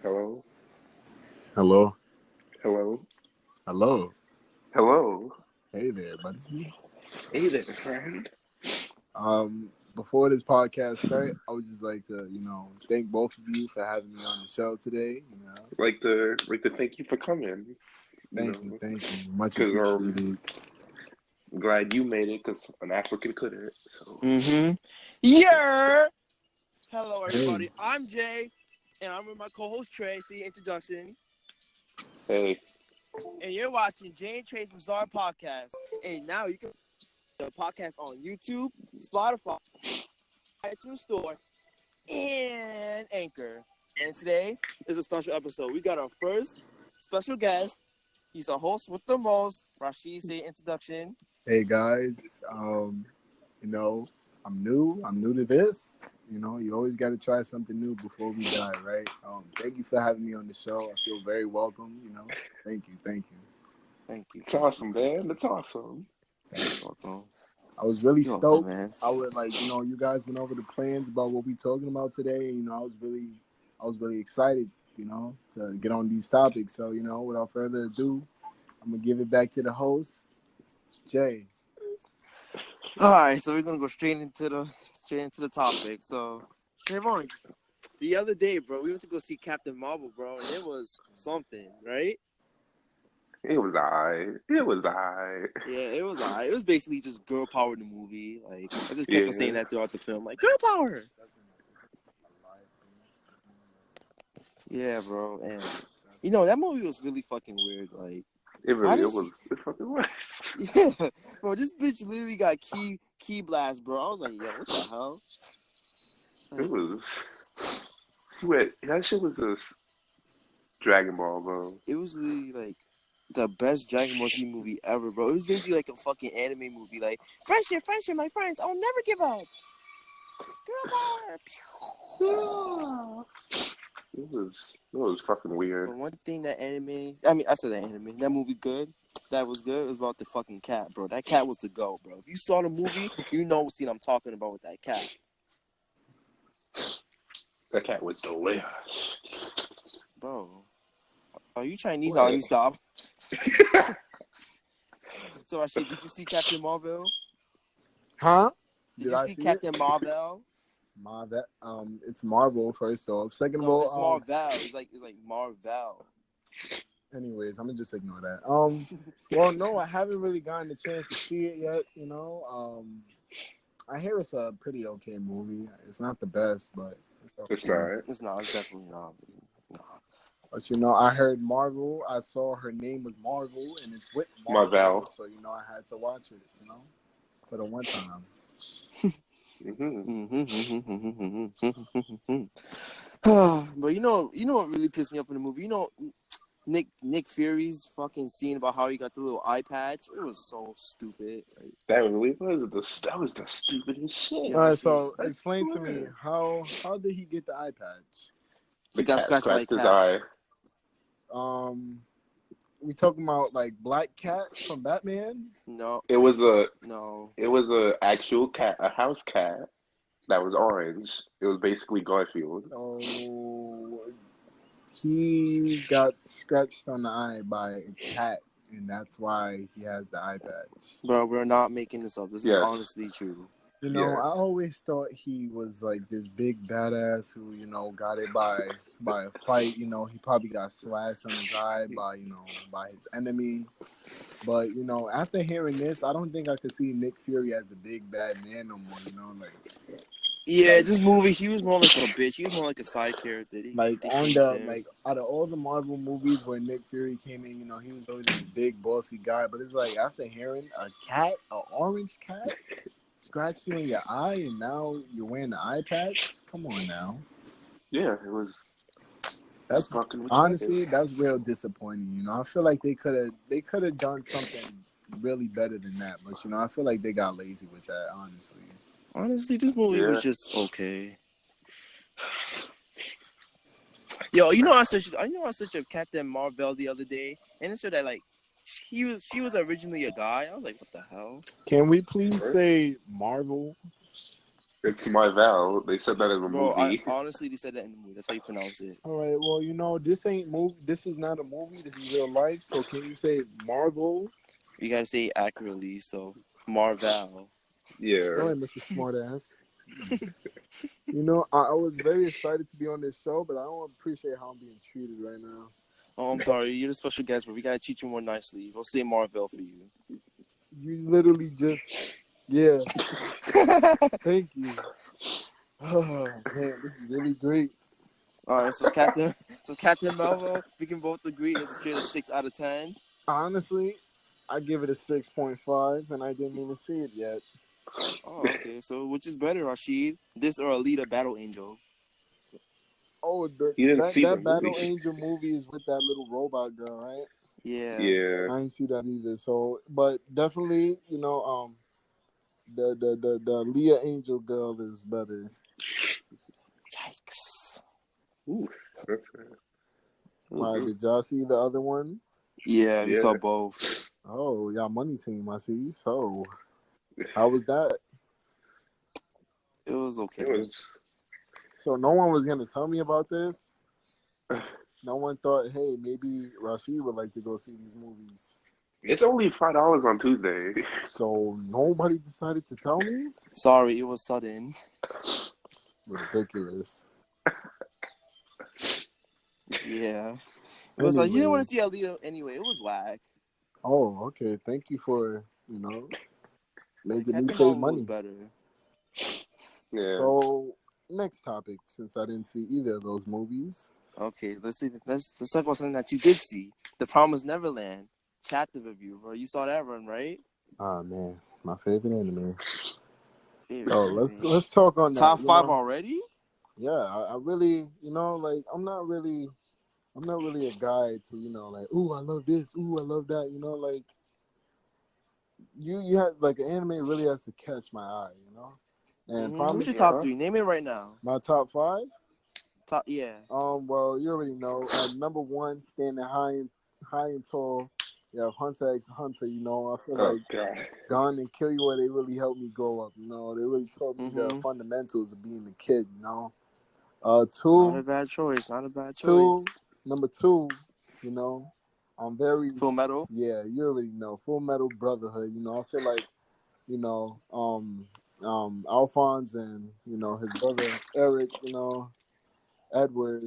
Hello? Hello. Hello? Hello. Hello? Hey there, buddy. Hey there, friend. Before this podcast start, I would just like to, thank both of you for having me on the show today. Like to thank you for coming. Thank you. Much Because appreciated. I'm glad you made it because an African couldn't. So Yeah. Hello, everybody. Hey. I'm Jay, and I'm with my co-host Trey. See introduction, hey, and you're watching Jay and Trey's Bizarre Podcast. And now you can the podcast on YouTube, Spotify, iTunes Store, and Anchor. And today is a special episode. We got our first special guest. He's our host with the most. Rahsheed, say introduction. Hey guys. I'm new. I'm new to this. You always got to try something new before we die, right? Thank you for having me on the show. I feel very welcome. Thank you. Thank you. it's awesome, man. That's awesome. That's welcome. I was really You're stoked. welcome, man. I would you guys went over the plans about what we talking about today. I was really excited, to get on these topics. So, without further ado, I'm gonna give it back to the host, Jay. All right, so we're gonna go straight into the topic. So, Trayvon, the other day, bro, we went to go see Captain Marvel, bro, and it was something, right? It was alright. It was alright. Yeah, it was alright. It was basically just girl power in the movie. Like, I just kept on saying Yeah. that throughout the film, like girl power. Yeah, bro, and that movie was really fucking weird. Like, It fucking was. yeah, bro, this bitch literally got key blast, bro. I was like, yo, what the hell? Like, It was. Sweat. That shit was just Dragon Ball, bro. it was literally like the best Dragon Ball Z movie ever, bro. It was literally like a fucking anime movie. Like, friendship, my friends. I'll never give up. Girl power. It was fucking weird. But one thing that I said that anime, that movie that was good, it was about the fucking cat, bro. That cat was the GOAT, bro. If you saw the movie, you know what scene I'm talking about with that cat. That cat was delicious. Bro, are you Chinese? What? Let me stop. So, did you see Captain Marvel? Huh? Did you see Captain Marvel? Marvel. It's Marvel first off. Second of No, all, it's Marvel. It's like Marvel. anyways, I'm gonna just ignore that. Well, no, I haven't really gotten the chance to see it yet. I hear it's a pretty okay movie. It's not the best, but It's okay. not. It's not. It's definitely not. No. But I heard Marvel. I saw her name was Marvel, and it's with Marvel. Marvel. So I had to watch it. For the one time. But you know what really pissed me off in the movie? Nick Fury's fucking scene about how he got the little eye patch. It was so stupid. Like, That was the stupidest shit. Yeah, All right, so I explain to swear. me how did he get the eye patch? The he got cat scratched by a scratched his cat. eye. We talking about like Black Cat from Batman? No. It was a actual cat, a house cat that was orange. It was basically Garfield. Oh, he got scratched on the eye by a cat, and that's why he has the eye patch. Bro, we're not making this up. This is honestly true. I always thought he was like this big badass who, got it by a fight. He probably got slashed on his eye by his enemy. But, after hearing this, I don't think I could see Nick Fury as a big bad man no more, Yeah, this movie, he was more like a bitch. He was more like a side character. Out of all the Marvel movies where Nick Fury came in, he was always this big bossy guy. But it's like after hearing an orange cat scratch you in your eye, and now you're wearing the eye patch. Come on now. Yeah, it was. That's fucking honestly, that's real disappointing. I feel like they could have done something really better than that. But I feel like they got lazy with that. Honestly, this movie was just okay. Yo, I searched up Captain Marvel the other day, and it said that like she was originally a guy. I was like, what the hell? Can we please say Marvel? It's Marvel. They said that in the Bro, movie. honestly, they said that in the movie. That's how you pronounce it. All right. Well, this ain't movie. This is not a movie. This is real life. So can you say Marvel? You gotta say it accurately. So Marvel. All Yeah. right, Mr. Smartass. I was very excited to be on this show, but I don't appreciate how I'm being treated right now. Oh, I'm sorry. You're the special guest, but we gotta treat you more nicely. We'll say Marvel for you. You literally just, yeah. Thank you. Oh man, this is really great. All right, so Captain Marvel, we can both agree it's a straight of 6 out of 10. Honestly, I give it a 6.5, and I didn't even see it yet. Oh, okay. So which is better, Rahsheed? This or Alita Battle Angel? Oh, You didn't that see the that Battle movie. Angel movie is with that little robot girl, right? Yeah. Yeah. I didn't see that either. So, but definitely, the Leah Angel girl is better. Yikes. Ooh. That's All right, mm-hmm. did y'all see the other one? Yeah, we saw Yeah. both. Oh, y'all money team, I see. So, how was that? It was It okay. was. So, no one was gonna tell me about this. No one thought, hey, maybe Rahsheed would like to go see these movies. It's only $5 on Tuesday. So nobody decided to tell me? Sorry, it was sudden. Ridiculous. Yeah. It was like, you didn't want Anyway. to see Alita anyway. It was whack. Oh, okay. Thank you for, Like, making me Captain save Marvel was money. better. Yeah. So, next topic, since I didn't see either of those movies. Okay, let's talk about something that you did see. The Promised Neverland chapter review, bro. You saw that one, right? Ah, man. My favorite anime. Favorite Oh, anime. let's talk on that. Top 5 already? Yeah, I really, like, I'm not really a guy to, like, ooh, I love this, ooh, I love that, like, you have, like, an anime really has to catch my eye, and What's Promise, your top Yeah. 3? Name it right now. my top 5. Yeah. Well, you already know. At number 1, standing high and tall, you have Hunter x Hunter. I feel Oh like God. Gone and Kill You, where they really helped me grow up. They really taught me the Mm-hmm. fundamentals of being a kid. Not Two, a bad choice. Not a bad choice. two, number 2. I'm very, Full Metal. yeah. You already know, Full Metal Brotherhood. I feel like Alphonse and his brother Eric. Edward.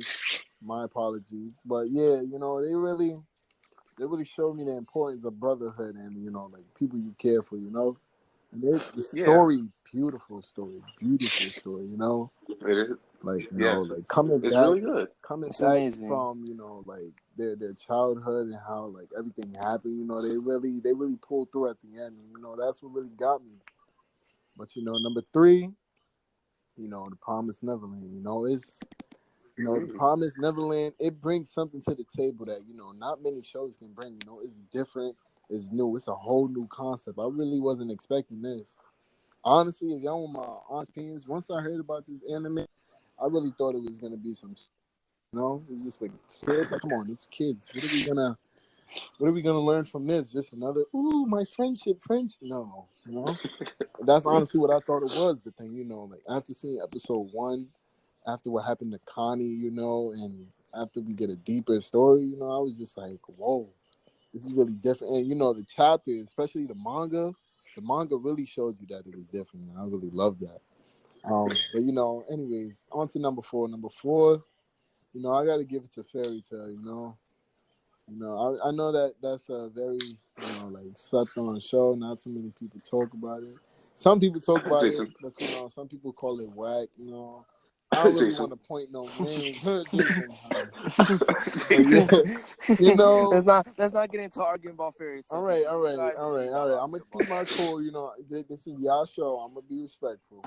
My apologies, but yeah, they really showed me the importance of brotherhood and like people you care for. And the Yeah. story, beautiful story, It is. like Yeah. like coming It's back, really good. It's coming back amazing. from like their childhood and how like everything happened. They really pulled through at the end. And, that's what really got me. But number 3, the Promised Neverland. The Mm. Promised Neverland, it brings something to the table that, not many shows can bring. It's different, it's new, it's a whole new concept. I really wasn't expecting this. Honestly, if y'all want my honest opinions, once I heard about this anime, I really thought it was gonna be some, it's just like kids. Like, come on, it's kids. What are we gonna learn from this? Just another, ooh, my friendship, French? No, That's honestly what I thought it was. But then, like after seeing episode 1, after what happened to Connie, and after we get a deeper story, I was just like, whoa, this is really different. And the chapter, especially the manga really showed you that it was different. And I really loved that. But anyways, on to number 4. Number 4, I got to give it to Fairy Tale. I know that that's a very like slept on show. Not too many people talk about it. Some people talk about it, Jason. but some people call it whack. I don't really want Jason. to point no names, Jason. But yeah, let's not get into arguing about fairy tale. all right, all You right, guys all really right, got all right. I'm arguing gonna about keep my that. cool. This is y'all show. I'm gonna be respectful.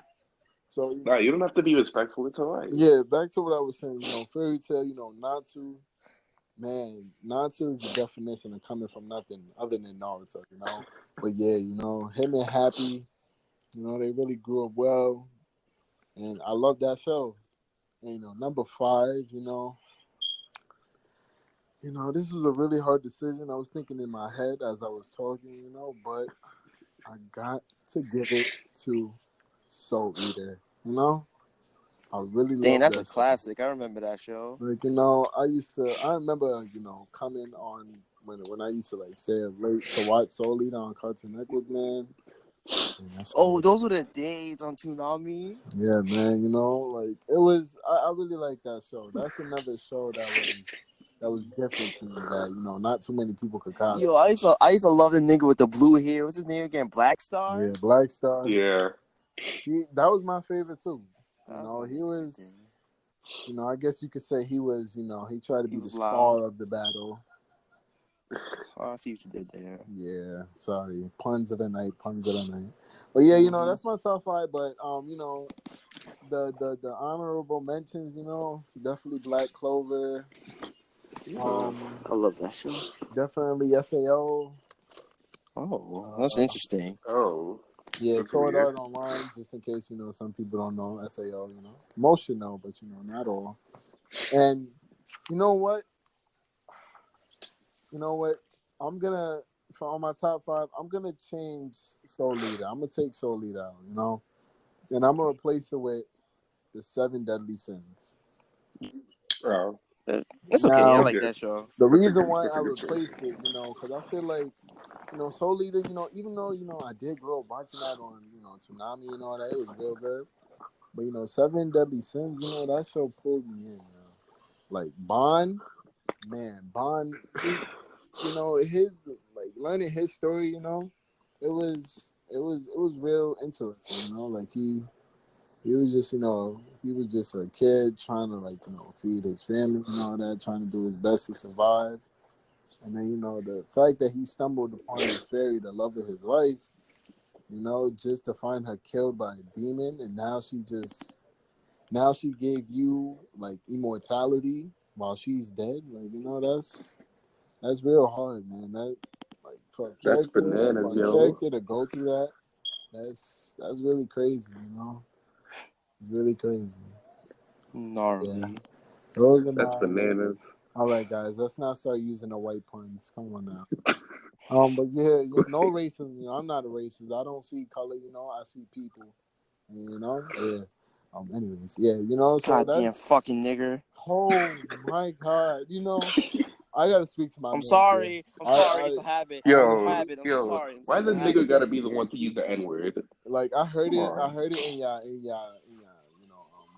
So Nah, you don't have to be respectful. It's all right. yeah, back to what I was saying. Fairy tale. Natsu. Man, Natsu is the definition of coming from nothing other than Naruto. But yeah, him and Happy. They really grew up well, and I love that show. And, number 5. This was a really hard decision. I was thinking in my head as I was talking. But I got to give it to Soul Eater. You know, I really Dang, love that's a that show. classic. I remember that show. Like, I remember, coming on when I used to like stay up late to watch Soul Eater on Cartoon Network, man. And that shit Oh, was, those were the days on Toonami. yeah, man. Like it was. I really like that show. That's another show that was different to me. That not too many people could copy. Yo, I used to love the nigga with the blue hair. What's his name again? Black Star? Yeah, Black Star. Yeah. That was my favorite too. That was my He nigga right was. I guess you could say he was. He tried to He be the was star loud. of the battle. Oh, I see what you did there. Yeah, sorry. Puns of the night. But yeah, that's my top 5. But the honorable mentions, definitely Black Clover. I love that show. Definitely SAO. Oh, that's interesting. Oh. Yeah, That's Sword weird. Art Online, just in case, some people don't know SAO, Most should know, but, not all. And you know what? I'm going to, for on my top 5, I'm going to change Soul Eater. I'm going to take Soul Eater out, And I'm going to replace it with the 7 Deadly Sins. Oh. It's okay. I Now, like that show. the That's a reason good. why That's I a good choice. replaced it, because I feel like, Soul Eater, even though, I did grow up watching that on, Toonami and all that, it was real good. But, 7 Deadly Sins, that show pulled me in, Like, Bond, his, like, learning his story, it was real interesting, Like, he was just, he was just a kid trying to, like, feed his family and all that, trying to do his best to survive. And then, the fact that he stumbled upon this fairy, the love of his life, just to find her killed by a demon, and now she gave you like immortality while she's dead. Like, that's real hard, man. That like for That's bananas, a yo. character to go through that, that's really crazy, It's really crazy. Gnarly. Yeah. Those are That's my bananas. all right, guys. Let's not start using the white puns. Come on now. But yeah, no racism. I'm not a racist. I don't see color. I see people. Yeah. Anyways, yeah. So Goddamn that's. fucking nigger. Oh my God. I gotta speak to my I'm man. sorry. I'm sorry. I It's a habit. It's a Yo, habit. I'm yo. sorry. Why It's the a nigga habit. gotta be the one to use the N word? like I heard Come it. I on. heard it in your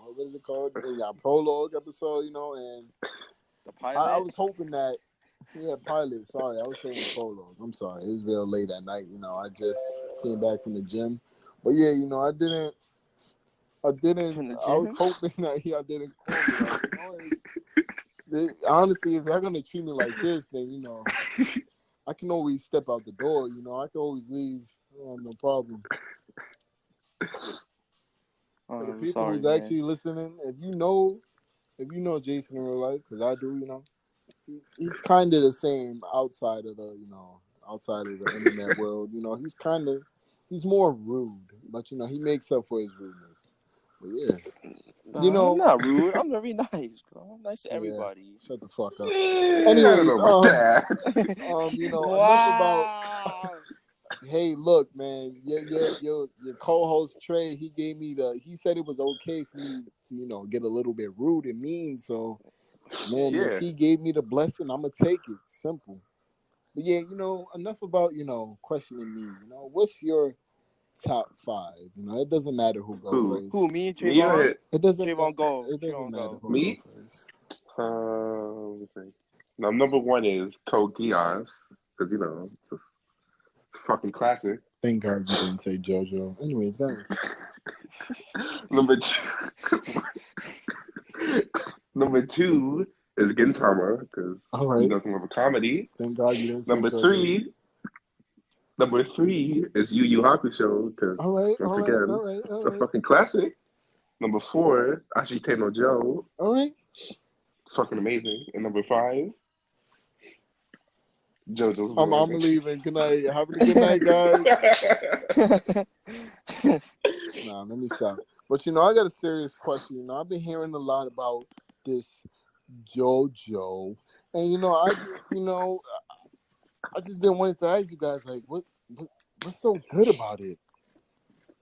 what is it called? In your prologue episode. And The I pilot. was hoping that. Yeah, pilot. Sorry, I was saying prologue. I'm sorry. It's real late at night. I just came back from the gym. But yeah, I didn't. From the I was gym. hoping that y'all didn't call me. Like, honestly, if y'all gonna treat me like this, then I can always step out the door. I can always leave. No problem. For the I'm people sorry, who's man. actually listening, if you know Jason in real life, because I do, he's kind of the same outside of the internet world. He's more rude, but he makes up for his rudeness. But yeah, I'm not rude. I'm very nice, bro. I'm nice to yeah. everybody. Shut the fuck up. I don't Anyways, know about that. enough about. Wow. Hey, look, man, your co-host Trey, he said it was okay for me to get a little bit rude and mean. So, man, if Yeah. he gave me the blessing, I'm gonna take it. Simple. But yeah, enough about questioning me. What's your top 5? It doesn't matter who go Who? first. Who? Me and Me or Trayvon? him? It doesn't. Trayvon go. It doesn't Trayvon matter go. who go Me? first. Let me see. Now, number 1 is Code Geass, because, it's a fucking classic. Thank God you didn't say JoJo. Anyways, guys. Number 2. Number 2 is Gintama, because All he right. doesn't love a comedy. Thank God you didn't say Number JoJo. 3. Number 3 is Yu Yu Hakusho, because, All right. once All right. again, All right. All a right. fucking classic. Number 4, Ashite no Joe, All right. fucking amazing. And number 5, JoJo's I'm Bizarre leaving. Adventures. Good night. Have a good night, guys. Nah, let me stop. But I got a serious question. I've been hearing a lot about this JoJo, and I just been wanting to ask you guys, like, what's so good about it?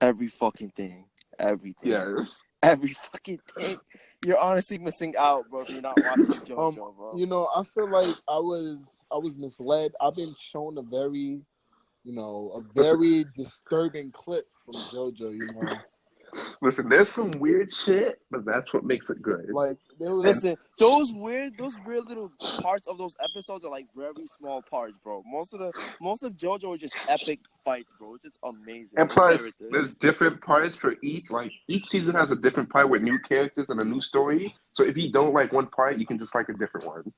Every fucking thing. Everything. Yes. Every fucking thing. You're honestly missing out, bro, if you're not watching JoJo, bro. You know, I feel like I was misled. I've been shown a very disturbing clip from JoJo. You know, Listen, there's some weird shit, but that's what makes it good. like there was. Listen, those weird little parts of those episodes are like very small parts, bro. Most of JoJo are just epic fights, bro. It's just amazing. And plus, there's characters. different parts for each. Like each season has a different part with new characters and a new story. So if you don't like one part, you can just like a different one.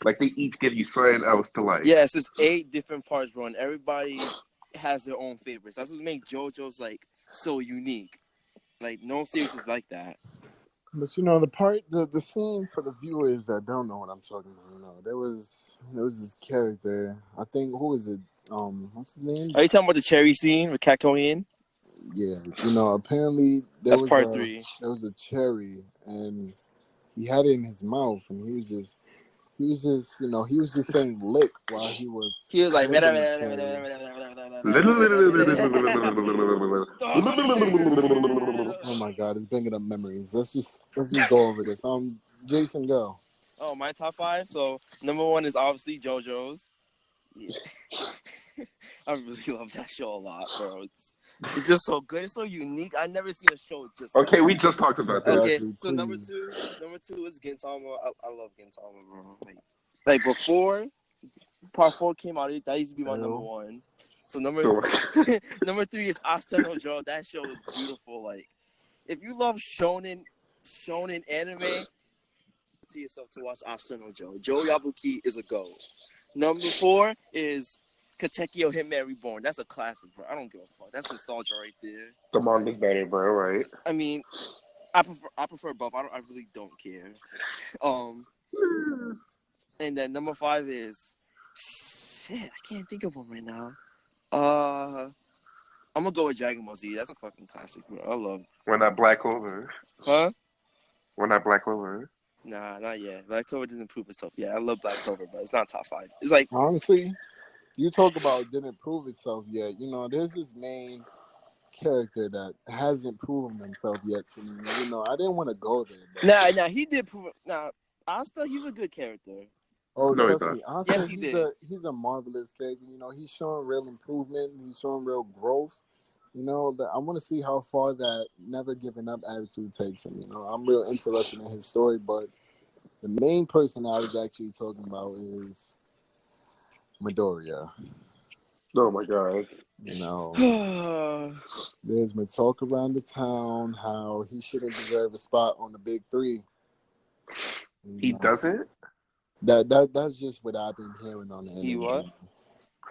Like they each give you something else to like. Yes, it's 8 different parts, bro, and everybody has their own favorites. That's what makes JoJo's like so unique. Like no series is like that. But you know, the scene for the viewers that don't know what I'm talking about. You know, there was this character. I think who is it? What's his name? Are you talking about the cherry scene with Kakyoin? Yeah, you know, apparently That's part 3. there was a cherry, and he had it in his mouth, and he was just saying lick while he was. He was like, licking the cherry. Oh my God, it's bringing up memories. Let's just go over this. Jason, go. Oh, my top 5. So number 1 is obviously JoJo's. Yeah. I really love that show a lot, bro. It's just so good. It's so unique. I've never seen a show just. Okay, we just talked about that. Okay, so number two is Gintama. I love Gintama, bro. Like before Part 4 came out, that used to be my number 1. So number 3 is Asta no Joe. That show is beautiful. Like, if you love shonen anime, to yourself to watch Asta no Joe. Joe Yabuki is a GOAT. Number 4 is Katekyo Hitman Reborn. That's a classic, bro. I don't give a fuck. That's nostalgia right there. The manga's better, bro. Right? I mean, I prefer both. I really don't care. And then number 5 is shit. I can't think of one right now. I'm gonna go with Dragon Ball Z. That's a fucking classic, bro. I love. We're not Black Clover. Huh? We're not Black Clover. Nah, not yet. Black Clover didn't prove itself. Yeah, I love Black Clover, but it's not top 5. It's like honestly, you talk about didn't prove itself yet. You know, there's this main character that hasn't proven himself yet to me. You know, I didn't want to go there. But... Nah, he did prove it. Nah, Asta, he's a good character. Oh, no, trust me. Asta, yes, he did. He's a marvelous character. You know, he's showing real improvement. He's showing real growth. You know, I want to see how far that never giving up attitude takes him. You know, I'm real interested in his story, but the main person I was actually talking about is Midoriya. Oh my God. You know, there's been talk around the town how he shouldn't deserve a spot on the big 3. He doesn't? That's just what I've been hearing on the internet. He what?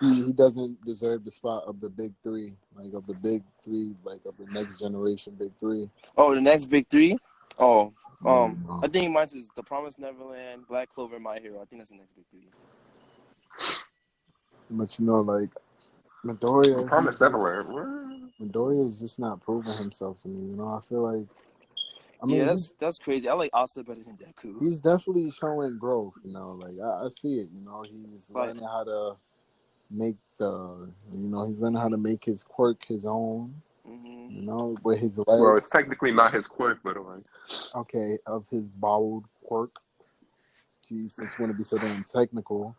He doesn't deserve the spot of the big 3, like of the big 3, like of the next generation big 3. Oh, the next big 3? Oh, I think mine is The Promised Neverland, Black Clover, My Hero. I think that's the next big 3. But you know, like Midoriya, Promised Neverland. Midoriya is just not proving himself to me. You know, I feel like. I mean, yeah, that's crazy. I like Asa better than Deku. He's definitely showing growth. You know, like I see it. You know, he's learning how to make he's learning how to make his quirk his own. Mm-hmm. You know, with his legs. Well, it's technically not his quirk, but alright. Okay, of his bowed quirk. Jeez, just want to be so damn technical.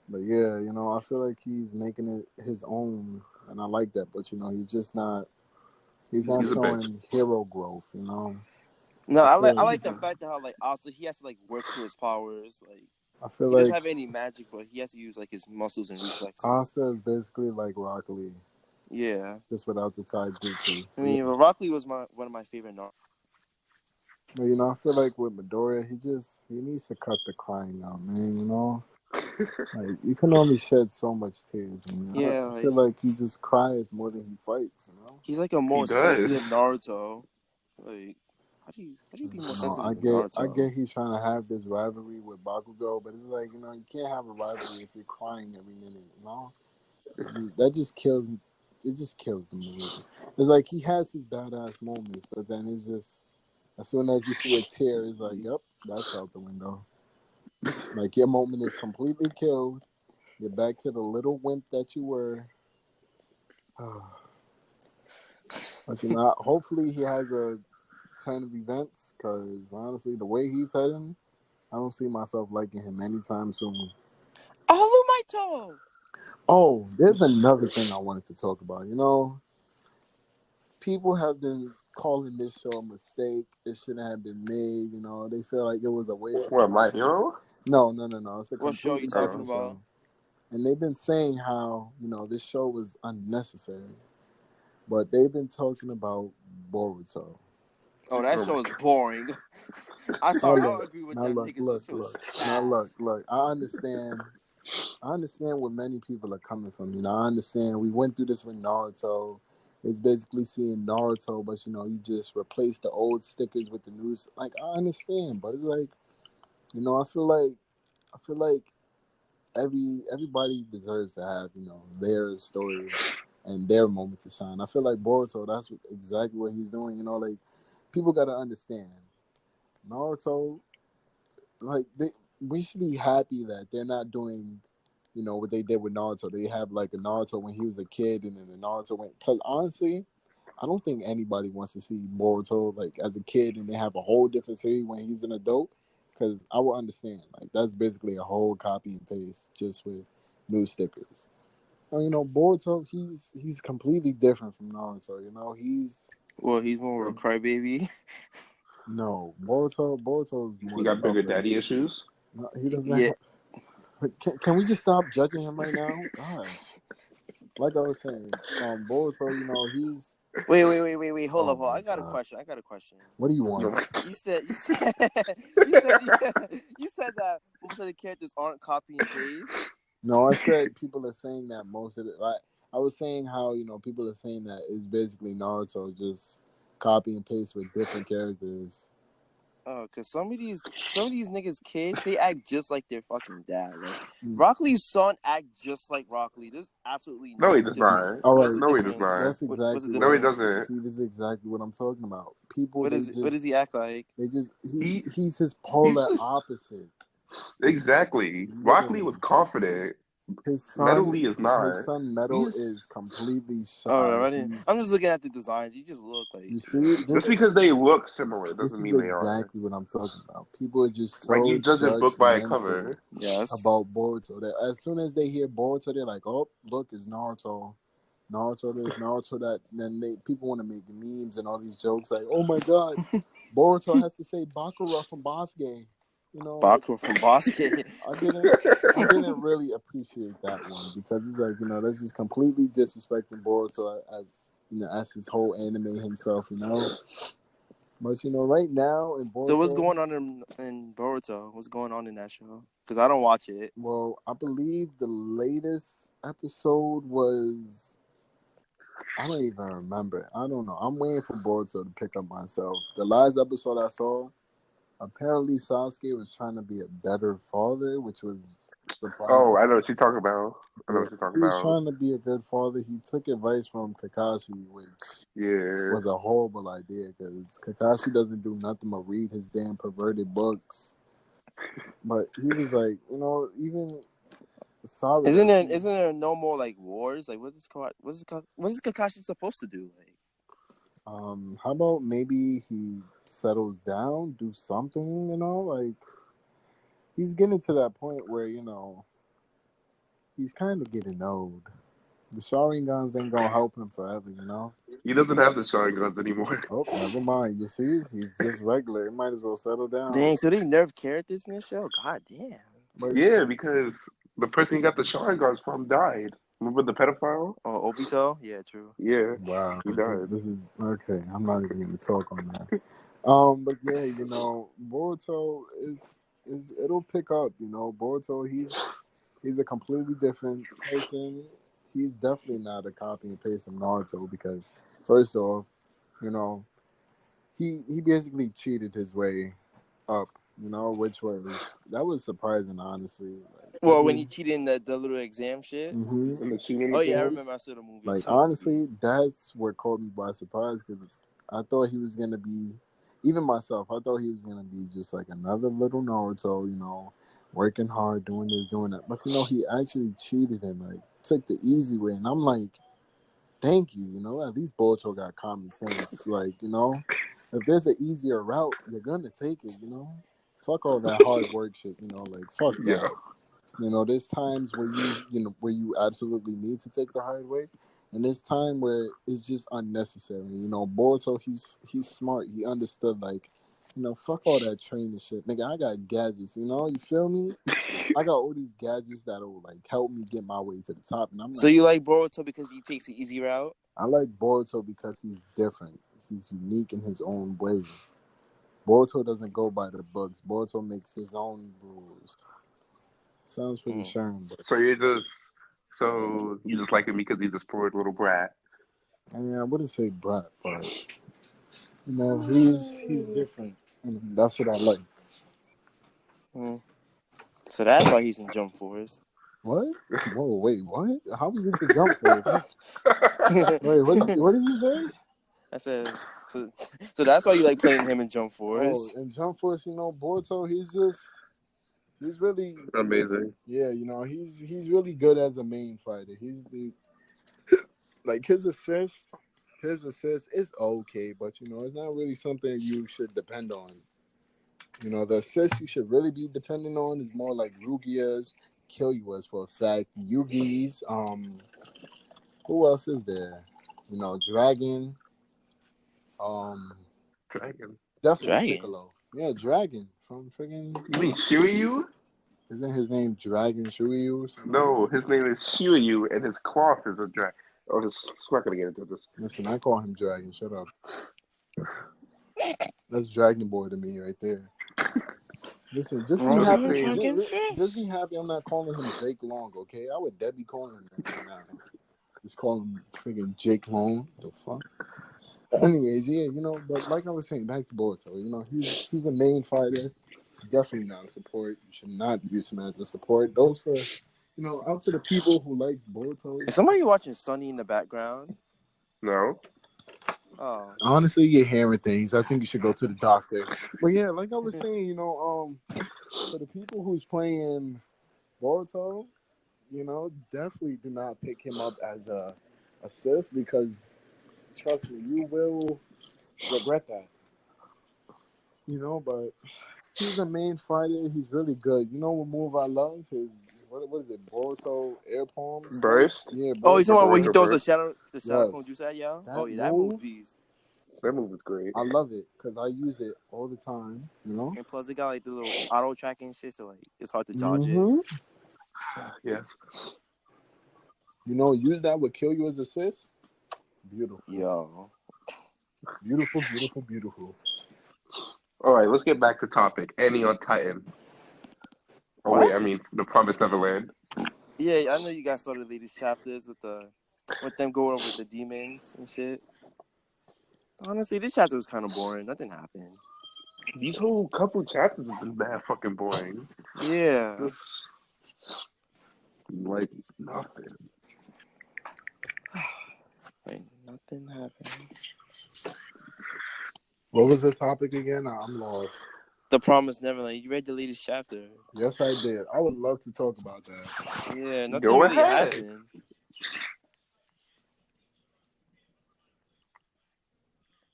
But yeah, you know, I feel like he's making it his own, and I like that. But you know, he's just not. He's not showing hero growth. You know. No, I like the fact that how like Asa he has to like work through his powers. Like I feel he like doesn't have any magic, but he has to use like his muscles and reflexes. Asa is basically like Rock Lee. Yeah. Just without the tied jutsu. I mean, Rock Lee was one of my favorite. But you know, I feel like with Midoriya, he needs to cut the crying out, man. You know, like you can only shed so much tears. Man. Yeah, I feel like he just cries more than he fights. You know, he's like a more sensitive Naruto. Like, how do you be more sensitive than Naruto? I get he's trying to have this rivalry with Bakugo, but it's like, you know, you can't have a rivalry if you're crying every minute. You know, that just kills. It just kills the movie. It's like he has his badass moments, but then it's just. As soon as you see a tear, it's like, yep, that's out the window. Like, your moment is completely killed. You're back to the little wimp that you were. But hopefully he has a turn of events. Because honestly, the way he's heading, I don't see myself liking him anytime soon. Alumaito! Oh, there's another thing I wanted to talk about. People have been calling this show a mistake. It shouldn't have been made. They feel like it was a waste of What, time. My Hero? No. It's a What show completely you talking different about? show. And they've been saying how, this show was unnecessary. But they've been talking about Boruto. Oh, that Oh show my is God. boring. I don't agree with them niggas. That show is trash. Look. I understand where many people are coming from. I understand. We went through this with Naruto. It's basically seeing Naruto, but you just replace the old stickers with the new. Like, I understand, but it's like, I feel like everybody deserves to have their story and their moment to shine. I feel like Boruto, that's exactly what he's doing. Like, people got to understand Naruto. Like, we should be happy that they're not doing what they did with Naruto. They have like a Naruto when he was a kid, and then the Naruto went. Because honestly, I don't think anybody wants to see Boruto like as a kid, and they have a whole different series when he's an adult. Because I will understand, like, that's basically a whole copy and paste just with new stickers. Boruto, he's completely different from Naruto. He's Well, he's more of a crybaby. no Boruto's He more got bigger tougher. daddy issues? No, he doesn't. Yeah. Can we just stop judging him right now? Gosh. Like I was saying, Boruto, he's. Wait. Hold Oh up. my I got a God. question. What do you Oh want? my You said you said that most of the characters aren't copy and paste. No, I said people are saying that most of it. Like, I was saying how people are saying that it's basically Naruto just copy and paste with different characters. Oh, cause some of these niggas kids, they act just like their fucking dad. Like Mm. Rock Lee's son act just like Rock Lee. There's absolutely No, no he does difference. not. All What's the right, No, he does difference? not. that's What's the exactly No, he difference? doesn't. See, this is exactly what I'm talking about. People, What does he act like? He he's his he's polar just opposite. exactly. Rock Lee Literally, was confident. his Metal son, Lee is his not. son Metal is He's completely Oh, shy. I didn't. I'm just looking at the designs. He just look like. You see, just because they look similar this doesn't is mean they are. exactly what I'm talking about. People are just Like, so you judge a book by a judgmental cover. Yes. about Boruto that as soon as they hear Boruto, they're like, "Oh, look, it's Naruto. Naruto this, Naruto that." And then people want to make memes and all these jokes like, "Oh my God, Boruto has to say Bakura from Basuke." Like, Bakura from Basket. I didn't really appreciate that one because it's like that's just completely disrespecting Boruto as his whole anime himself. But right now in Boruto, So what's going on in Boruto? What's going on in that show? Because I don't watch it. well, I believe the latest episode was. I don't even remember. I don't know. I'm waiting for Boruto to pick up myself. The last episode I saw, apparently Sasuke was trying to be a better father, which was surprising. Oh, I know what you're talking about. I know Yeah, what you're talking he was about. trying to be a good father. He took advice from Kakashi, which Yeah. was a horrible idea because Kakashi doesn't do nothing but read his damn perverted books. But he was like, even Sarada. Isn't there no more like wars? Like what's Kakashi supposed to do? Like How about maybe he settles down, do something, like he's getting to that point where, he's kind of getting old. The Sharingans ain't gonna help him forever. He doesn't have the Sharingans anymore. Oh, never mind. You see, he's just regular. He might as well settle down. dang, so they nerf characters in this show? God damn. But Yeah, because the person he got the Sharingans from died. Remember the pedophile? Oh, Obito? Yeah, true. Yeah, wow, he died. this is okay. I'm not even gonna talk on that. But yeah, Boruto is it'll pick up. Boruto, he's a completely different person. He's definitely not a copy and paste of Naruto because, first off, he basically cheated his way up. Which was surprising, honestly. Well, when he cheated in the little exam shit. Mm-hmm. And the cheating Oh yeah, I exam? remember. I saw the movie. Like, honestly, that's what caught me by surprise because I thought he was gonna be, even myself, I thought he was gonna be just like another little Naruto, working hard, doing this, doing that. But he actually cheated and like took the easy way, and I'm like, Thank you. You know, at least Boruto got common sense. Like, you know, if there's an easier route, you're gonna take it. You know, fuck all that hard work shit. You know, like fuck Yeah. that. You know, there's times where where you absolutely need to take the hard way, and there's time where it's just unnecessary. You know, Boruto, he's smart. He understood, like, you know, fuck all that training shit, nigga. I got gadgets. You know, you feel me? I got all these gadgets that'll like help me get my way to the top, and I'm So not. you like Boruto because he takes the easy route? I like Boruto because he's different. He's unique in his own way. Boruto doesn't go by the books. Boruto makes his own rules. Sounds pretty sharing, but So you just like him because he's a spoiled little brat. I wouldn't say brat, but you know, he's different, and that's what I like. Mm. So that's why he's in Jump Force. What? Whoa, wait, what? How we get to Jump Force? Wait, what did you say? I said, so that's why you like playing him in Jump Force. Oh, in Jump Force, you know, Boruto, he's really, Amazing. yeah, you know, he's really good as a main fighter. Like his assist is okay, but you know, it's not really something you should depend on. You know, the assist you should really be depending on is more like Rugia's, Killua's for a fact, Yugi's, who else is there? You know, Dragon, um, Dragon. definitely Dragon? Piccolo. Yeah, Dragon from friggin' You mean Shiryu? isn't his name Dragon Shiryu or something? No, his name is Shiryu, and his cloth is a dragon. Oh, this we're not gonna get into this. Listen, I call him Dragon. Shut up. That's Dragon Boy to me right there. Listen, just be What's his happy. name? Just be happy. I'm not calling him Jake Long, okay? I would dead be calling him that right now. Just call him friggin' Jake Long. The fuck. Anyways, yeah, you know, but like I was saying, back to Boruto. You know, he's a main fighter. Definitely not a support. You should not use him as a support. Those for, you know, out to the people who likes Boruto. Is somebody watching Sunny in the background? No. Oh, Honestly, you're hearing things. I think you should go to the doctor. But yeah, like I was saying, you know, for the people who's playing Boruto, you know, definitely do not pick him up as a assist because trust me, you will regret that. You know, but he's a main fighter. He's really good. You know what move I love? His what is it? Boruto air palm? Burst. Yeah, oh, he's Boruto. talking about when he Boruto throws burst. the shadow clone Yes. juice at y'all. That Oh yeah, that move move, beast. That move is great. I love it because I use it all the time. You know. And plus, it got like the little auto tracking shit, so like it's hard to dodge it. Mm-hmm. Yes. You know, use that would kill you as assist. Beautiful. Yo, Beautiful, beautiful, beautiful. All right, let's get back to topic. Annie on Titan. Oh What? wait, I mean the Promised Neverland. Yeah, I know you guys saw the latest chapters with them going over the demons and shit. Honestly, this chapter was kind of boring. Nothing happened. These whole couple chapters have been bad fucking boring. Yeah. Just like nothing. Like, nothing happened. What was the topic again? I'm lost. The Promised Neverland. You read the latest chapter. Yes, I did. I would love to talk about that. Yeah, nothing Go really ahead. happened.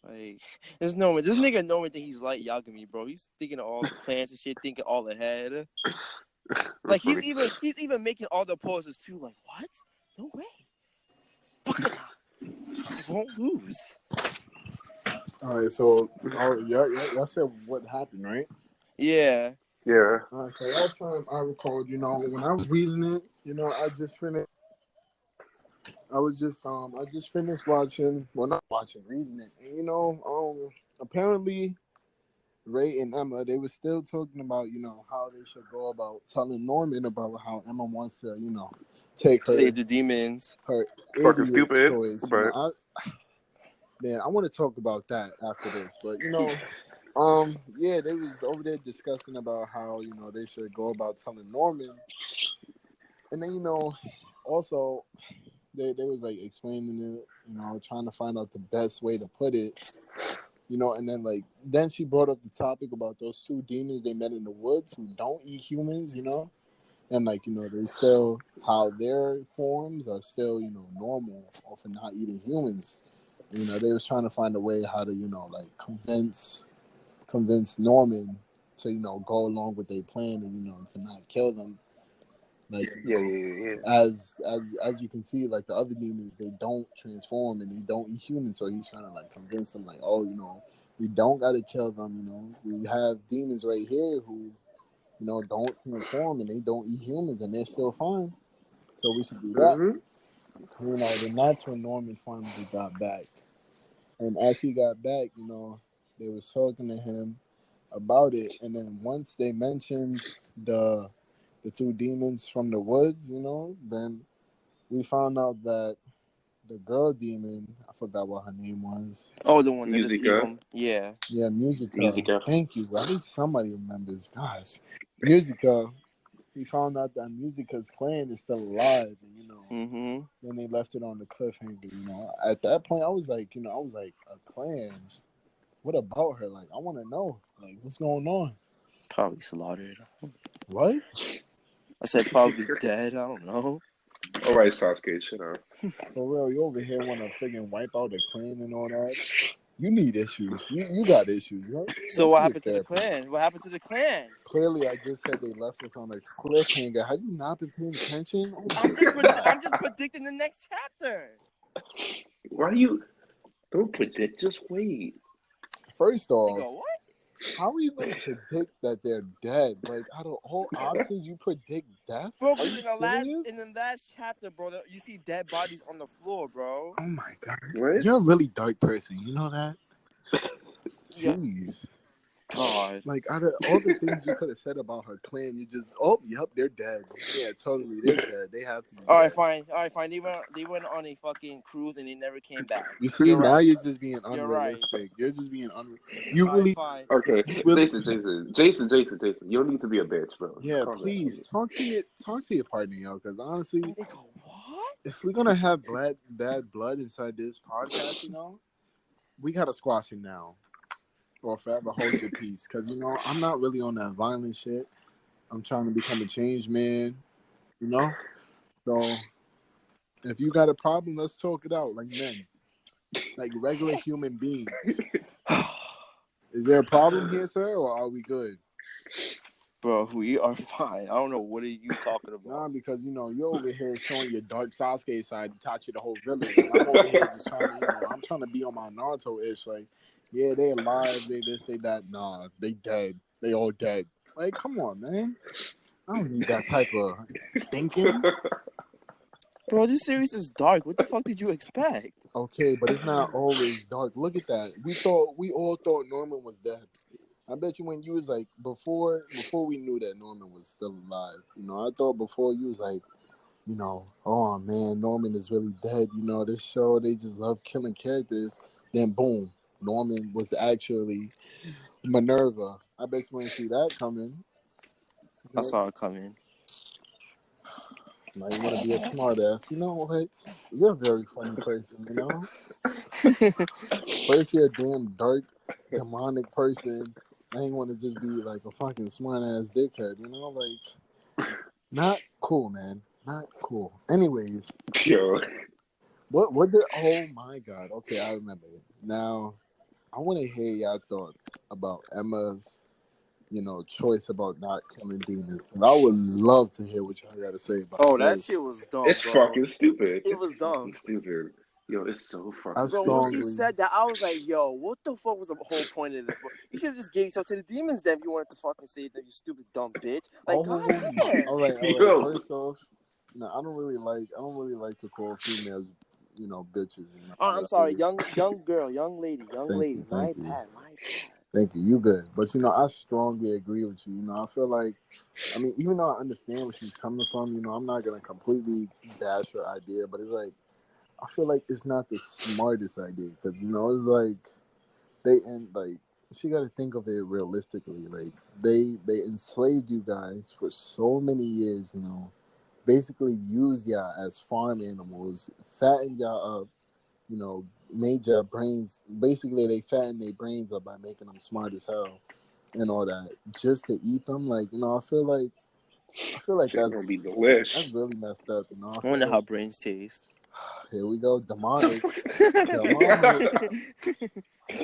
Like, this nigga Norman think he's like Yagami, bro. He's thinking of all the plans and shit, thinking all ahead. Like he's even making all the poses too. Like, what? No way. Fuck I won't lose. All right, so y'all said what happened, right? Yeah. Yeah. All right, so last time I recalled, you know, when I was reading it, you know, I just finished watching, well, not watching, reading it. And, you know, apparently Ray and Emma, they were still talking about, you know, how they should go about telling Norman about how Emma wants to, you know, take Save the demons. her Fucking idiot stupid, choice. but You know, I want to talk about that after this, but you know, yeah, they was over there discussing about how, you know, they should go about telling Norman, and then, you know, also they was like explaining it, you know, trying to find out the best way to put it, you know, and then she brought up the topic about those two demons they met in the woods who don't eat humans, you know, and like they still how their forms are still normal for not eating humans. They was trying to find a way how to like convince Norman to go along with their plan and to not kill them. Like Yeah. as you can see, like the other demons, they don't transform and they don't eat humans. So he's trying to like convince them, like, oh, we don't gotta kill them. We have demons right here who don't transform and they don't eat humans and they're still fine. So we should do that. Mm-hmm. Then that's when Norman finally got back. And as he got back, they was talking to him about it. And then once they mentioned the two demons from the woods, then we found out that the girl demon, I forgot what her name was. Oh, the one that is Musica. evil. Yeah. Yeah, Musica. Musica. Thank you. At least somebody remembers. Gosh. Musica. We found out that Musica's clan is still alive. And, then they left it on the cliffhanger. At that point, I was like, a clan. What about her? Like, I want to know. Like, what's going on? Probably slaughtered. What? I said probably dead. I don't know. All right, Sasuke, shut up. For real, you over here want to friggin' wipe out the clan and all that? You need issues. You got issues, right? So what happened to the clan? What happened to the clan? Clearly, I just said they left us on a cliffhanger. Have you not been paying attention? I'm just predicting the next chapter. Why you don't predict? Just wait. First off, Nigga, what? how are you going to predict that they're dead? Like, out of all options, you predict death? Bro, Are you serious? in the last chapter, bro, you see dead bodies on the floor, bro. Oh my god, What? you're a really dark person. You know that? Yeah. Jeez. God. Like, out of all the things you could have said about her clan, you just, yep, they're dead. Yeah, totally, they're dead. They have to be All right, dead. fine. They went on a fucking cruise and they never came back. You see, You're now right. you're just being You're right. unrealistic. You're just being You All really, right, fine. Okay, really... Jason. You don't need to be a bitch, bro. Yeah, please talk to your partner, yo. Because honestly, Nigga, what? if we're gonna have bad blood inside this podcast, we gotta squash it now, or forever hold your peace. Because I'm not really on that violent shit. I'm trying to become a changed man, So if you got a problem, let's talk it out like men, like regular human beings. Is there a problem here, sir, or are we good? Bro, we are fine. I don't know what are you talking about. Nah, because you're over here showing your dark Sasuke side to touch the whole village. And I'm over here just trying to, I'm trying to be on my Naruto-ish. Like, yeah, they alive, they this, they that. Nah, they dead. They all dead. Like, come on, man. I don't need that type of thinking. Bro, this series is dark. What the fuck did you expect? Okay, but it's not always dark. Look at that. We all thought Norman was dead. I bet you when you was like before we knew that Norman was still alive. I thought before you was like, oh man, Norman is really dead. This show they just love killing characters. Then boom, Norman was actually Minerva. I bet you ain't see that coming. I saw it coming. Now you want to be a smart ass. Like, you're a very funny person. First you're a damn dark, demonic person. I ain't want to just be like a fucking smart ass dickhead, like not cool, man. Not cool. Anyways, Yo. what did? Oh my god. Okay, I remember it. Now, I want to hear your thoughts about Emma's, choice about not killing demons. And I would love to hear what y'all got to say about. Oh, that shit was dumb. It's fucking stupid. It was dumb. Stupid. Yo, it's so fucking Bro, stupid. when she said that, I was like, yo, what the fuck was the whole point of this? Bro? You should have just gave yourself to the demons then if you wanted to fucking save them, you stupid dumb bitch. Like, god damn. All right. Yo. First off, no, I don't really like to call females, bitches. Oh, I'm sorry, young girl, young lady. Thank you. My bad. Thank you. You good. But, I strongly agree with you. I feel like, even though I understand where she's coming from, I'm not going to completely bash her idea. But it's like, I feel like it's not the smartest idea. Because, it's like, she got to think of it realistically. Like, they enslaved you guys for so many years, basically used y'all as farm animals, fattened y'all up, made your brains, basically they fatten their brains up by making them smart as hell and all that, just to eat them. Like, I feel like I feel like Shit's gonna be that's delish. really messed up. You know, I wonder how brains taste. here we go, demonic.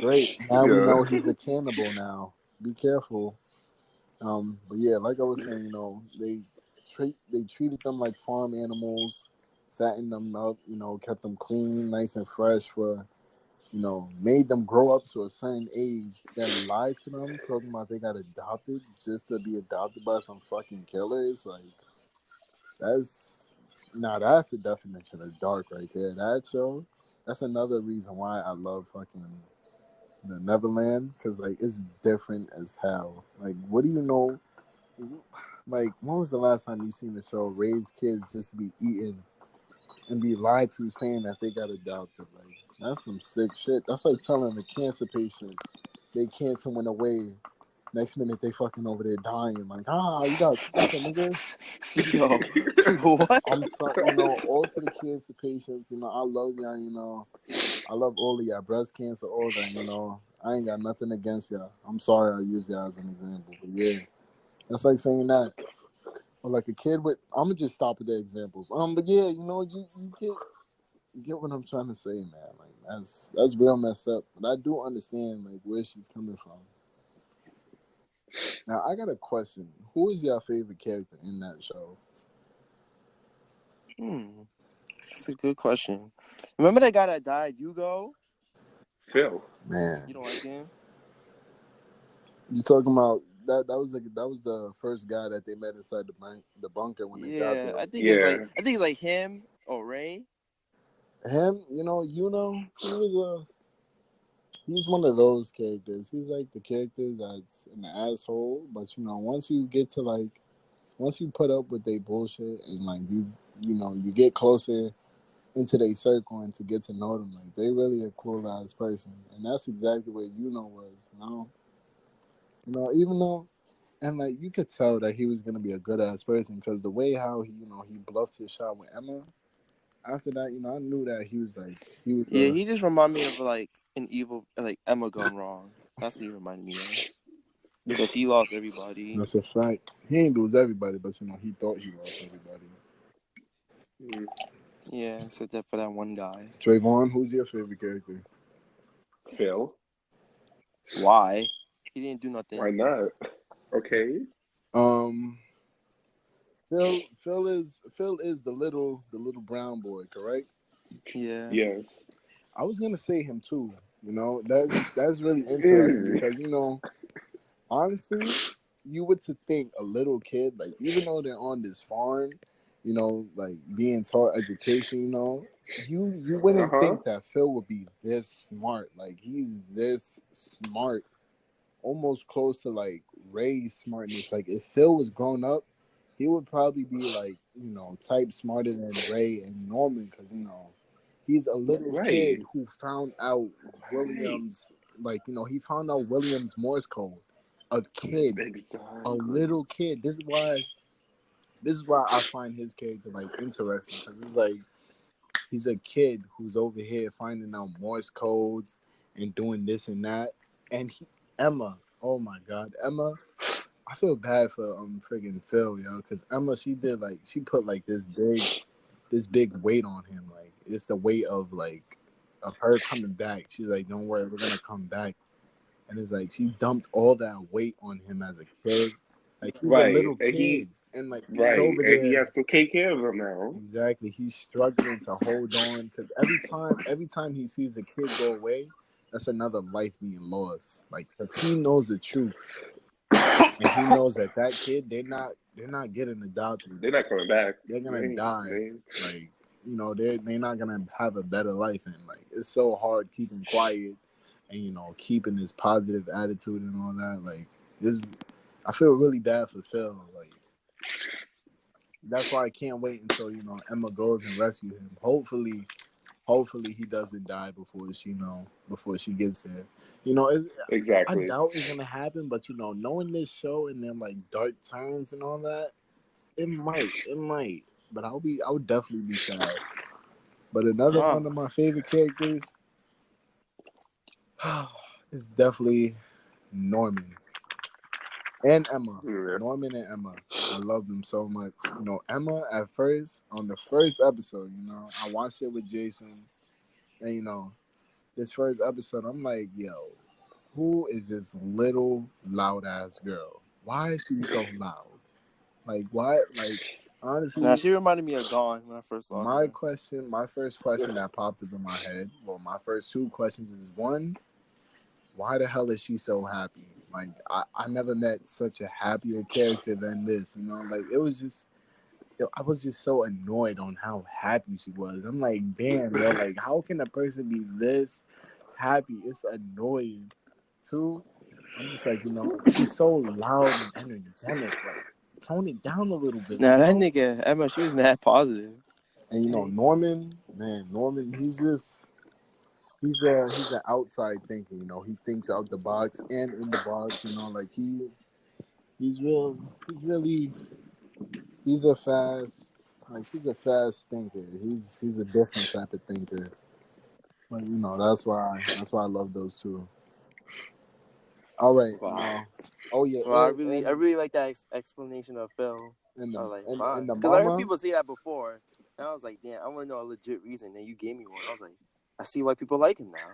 Great. Now we know he's a cannibal. Now, be careful. But yeah, like I was saying, you know, they treated them like farm animals, fattened them up, you know, kept them clean, nice and fresh for, you know, made them grow up to a certain age, then lied to them, talking about they got adopted just to be adopted by some fucking killers. Like, that's the definition of dark right there. That show, that's another reason why I love fucking the Neverland, because like it's different as hell. Like, what do you know? Like, when was the last time you seen the show raise kids just to be eaten and be lied to, saying that they got adopted? Like, that's some sick shit. That's like telling a cancer patient they cancer went away. Next minute they fucking over there dying. Like, you got cancer, nigga. Yo, what? I'm sorry, you know, all to the cancer patients, you know, I love y'all, you know. I love all of y'all, breast cancer, all that, you know. I ain't got nothing against y'all. I'm sorry I use y'all as an example, but yeah. That's like saying that. Or like a kid with, I'm gonna just stop with the examples. But yeah, you know, you get what I'm trying to say, man. Like that's real messed up. But I do understand like where she's coming from. Now I got a question. Who is your favorite character in that show? That's a good question. Remember that guy that died, Hugo? Phil. Man. You don't like him? You talking about that was the first guy that they met inside the bunker when they got there. I think it's like him or Ray. Him, he's one of those characters. He's like the character that's an asshole, but you know, once you put up with their bullshit and like you get closer into their circle and to get to know them, like they really a cool ass person, and that's exactly what was. Even though, and like you could tell that he was gonna be a good ass person because the way how he bluffed his shot with Emma. After that, I knew that he was. Yeah, he just reminded me of like an evil, like Emma gone wrong. That's what he reminded me of. Because he lost everybody. That's a fact. He ain't lose everybody, but he thought he lost everybody. Yeah, except that for that one guy. Trayvon, who's your favorite character? Phil. Why? He didn't do nothing. Why not? Okay. Phil is the little brown boy, correct? Yeah. Yes. I was gonna say him too. That's really interesting because honestly, you would to think a little kid, like even though they're on this farm, like being taught education, you wouldn't think that Phil would be this smart. Like he's this smart, almost close to like Ray's smartness. Like if Phil was grown up, he would probably be like type smarter than Ray and Norman because he's a little kid who found out Williams. Like he found out Williams Morse code. A kid, a little kid. This is why I find his character like interesting because it's like he's a kid who's over here finding out Morse codes and doing this and that. And Emma, oh my God, Emma. I feel bad for friggin' Phil, because Emma she put like this big weight on him. Like it's the weight of her coming back. She's like, don't worry, we're gonna come back. And it's like she dumped all that weight on him as a kid. Like he's a little kid, and like he's over there. And he has to take care of him now. Exactly, he's struggling to hold on because every time he sees a kid go away, that's another life being lost. Like because he knows the truth, and he knows that kid they're not getting adopted. They're not coming back. They're gonna die. Like they're not gonna have a better life, and like it's so hard keeping quiet. And keeping his positive attitude and all that, like I feel really bad for Phil. Like that's why I can't wait until Emma goes and rescue him. Hopefully he doesn't die before she gets there. Exactly. I doubt it's gonna happen, but knowing this show and then like dark turns and all that, it might. But I would definitely be sad. But another one of my favorite characters. It's definitely Norman. And Emma, Yeah. Norman and Emma. I love them so much. You know, Emma at first on the first episode. You know, I watched it with Jason, and you know, this first episode, I'm like, yo, who is this little loud ass girl? Why is she so loud? Like, why? Like, Nah, honestly, she reminded me of Gone when I first saw her. my first question that popped up in my head, well, my first two questions is one, why the hell is she so happy? Like, I never met such a happier character than this, you know? Like, it was just, I was just so annoyed on how happy she was. I'm like, damn, yo, like, how can a person be this happy? It's annoying. Two, I'm just like, you know, she's so loud and energetic. Like, tone it down a little bit, Nah, you that know? nigga Emma, she was mad positive. And you know, Norman, man, Norman, he's an outside thinker, you know. He thinks out the box and in the box, you know, like he's really he's a fast he's a fast thinker. He's a different type of thinker. But you know, that's why I love those two. All right, Wow. oh yeah, Well, I really like that explanation of Phil. and I the was like, and fine, the because I heard mama. people say that before, and I was like, damn, I want to know a legit reason. And you gave me one. I was like, I see why people like him now.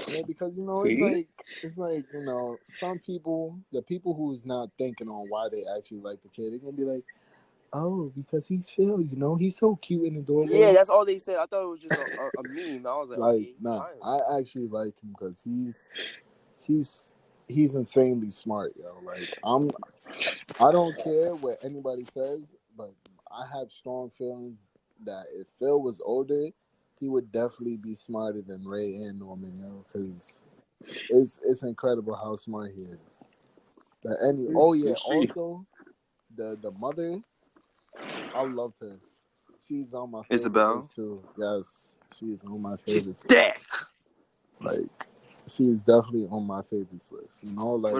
Yeah, because you know See? it's like you know some people, the people who's not thinking on why they actually like the kid, they're gonna be like, oh, because he's Phil, you know, he's so cute in the Yeah, doorway. that's all they said. I thought it was just a meme. I was like, Like, okay, nah, fine. I actually like him because he's he's insanely smart, yo. Like, I don't care what anybody says, but I have strong feelings that if Phil was older, he would definitely be smarter than Ray and Norman, yo. Because it's incredible how smart he is. But oh yeah, Let's see. also the mother, I loved her. She's on my favorite Isabel, list too. Yes, she is on my she's favorites thick. list. Like, she is definitely on my favorites list. You know, like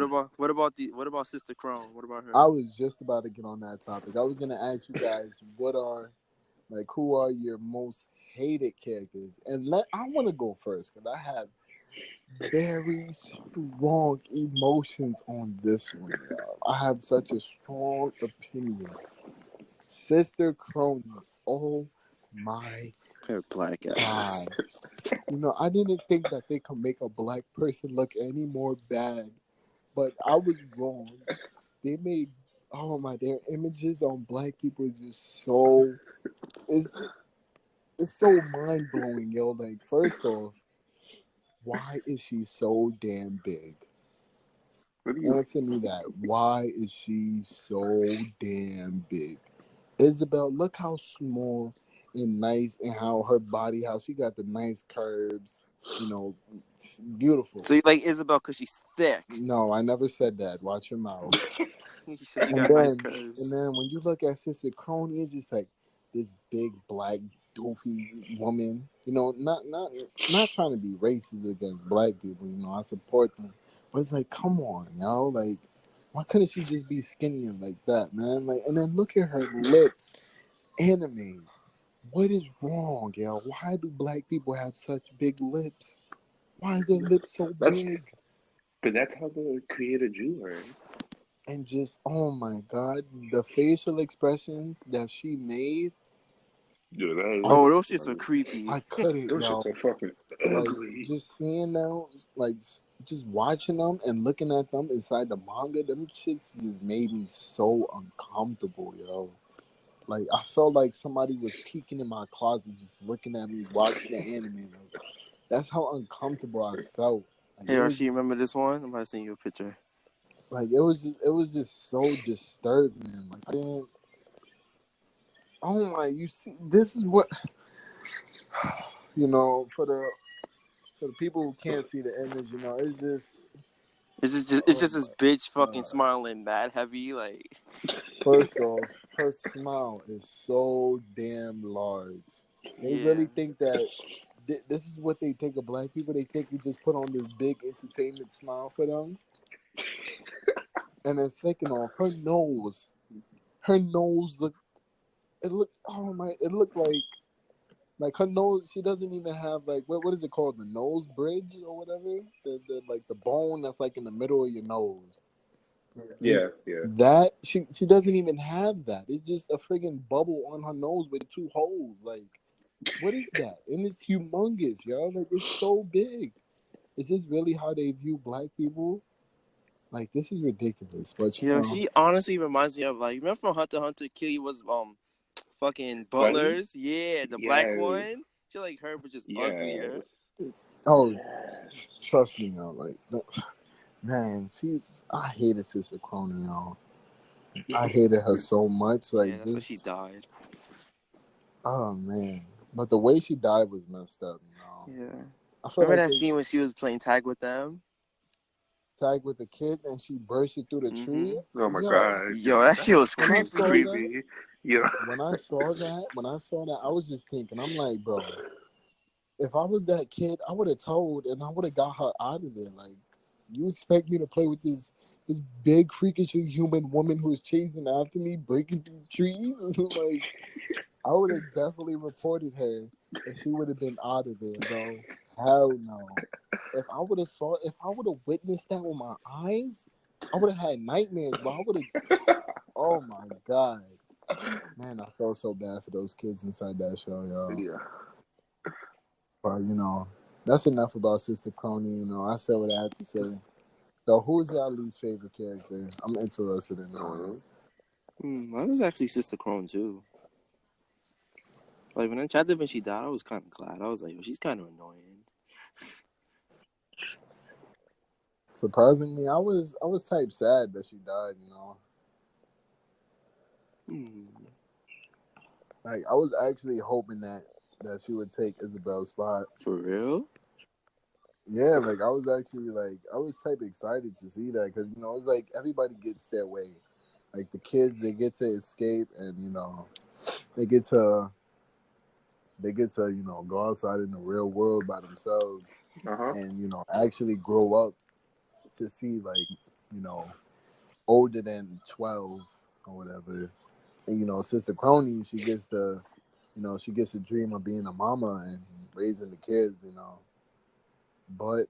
What about Sister Crone? What about I her? was just about to get on that topic. I was gonna ask you guys who are your most hated characters, and I want to go first because I have very strong emotions on this one. Y'all. I have such a strong opinion. Sister Crony. Oh my Her black ass. God. You know, I didn't think that they could make a black person look any more bad, but I was wrong. They made, oh my, their images on black people is just so, it's, it's so mind blowing, yo. Like, first off, why is she so damn big? What do you Answer me that. Why is she so damn big? Isabel, look how small and nice and how her body, how she got the nice curves. You know, it's beautiful. So you like Isabel because she's thick? No, I never said that. Watch your mouth. You said she And got nice then, and curves. then when you look at Sister Crony, it's just like this big black doofy woman. You know, not trying to be racist against black people. You know, I support them, but it's like, come on, yo, like, why couldn't she just be skinny and like that, man? Like, and then look at her lips, anime. What is wrong, yo? Why do black people have such big lips? Why are their lips so that's big? but that's how the creator drew her. And just, oh my god, the facial expressions that she made, Dude, I Oh, those shits are creepy. I couldn't, those yo. shits are fucking Like, ugly. just seeing them, like, just watching them and looking at them inside the manga, them shits just made me so uncomfortable, yo. Like, I felt like somebody was peeking in my closet just looking at me watching the anime. Like, that's how uncomfortable I felt. Like, Hey, it was Rahsheed, just, remember this one? I'm about to send you a picture. like, it was just so disturbing. Like, I didn't, oh my, you see, this is what, you know, for the people who can't see the image, you know, it's just, It's oh just my this bitch fucking god. smiling mad heavy, like First off, her smile is so damn large. They yeah. really think that this is what they think of black people. They think we just put on this big entertainment smile for them. And then second off, her nose looked, oh my, it looked like her nose. She doesn't even have like what is it called, the nose bridge or whatever, the like the bone that's like in the middle of your nose. Yeah, Just yeah. that she doesn't even have that. It's just a friggin' bubble on her nose with two holes. Like, what is that? And it's humongous, yo. Like, it's so big. Is this really how they view black people? Like, this is ridiculous. But You know, she honestly reminds me of like remember from Hunter x Hunter, Kitty was fucking Bunny? butlers. Yeah, the black Yes. one. She like her, but just Yes. uglier. oh, Yes. trust me, yo. Like, man, I hated Sister Cronin, y'all. I hated her so much. Yeah, Like that's why she this. died. Oh man, but the way she died was messed up. Yeah. I feel Remember like that they scene when she was playing tag with them? tagged with the kids and she bursted through the tree. Oh my Yo, god, Yo, yo, that shit was when I creepy. saw that, creepy. Yo. I was just thinking, I'm like, bro, if I was that kid, I would have told and I would have got her out of there. Like, you expect me to play with this big freakish human woman who's chasing after me, breaking through trees? Like, I would have definitely reported her, and she would have been out of there, bro. Hell no. If I would have witnessed that with my eyes, I would have had nightmares, bro. I would have. Oh my god, man, I felt so bad for those kids inside that show, y'all. Yeah. But that's enough about Sister Crony. I said what I had to say. So, who's your least favorite character? I'm interested in knowing. Mine was actually Sister Crone too. Like when I chatted when she died, I was kind of glad. I was like, well, she's kind of annoying. Surprisingly, I was type sad that she died. Like I was actually hoping that she would take Isabel's spot. For real? Yeah, like I was actually I was type excited to see that because it was like everybody gets their way. Like the kids, they get to escape, and they get to go outside in the real world by themselves, and actually grow up to see older than 12 or whatever. And Sister Crony, she gets a dream of being a mama and raising the kids. But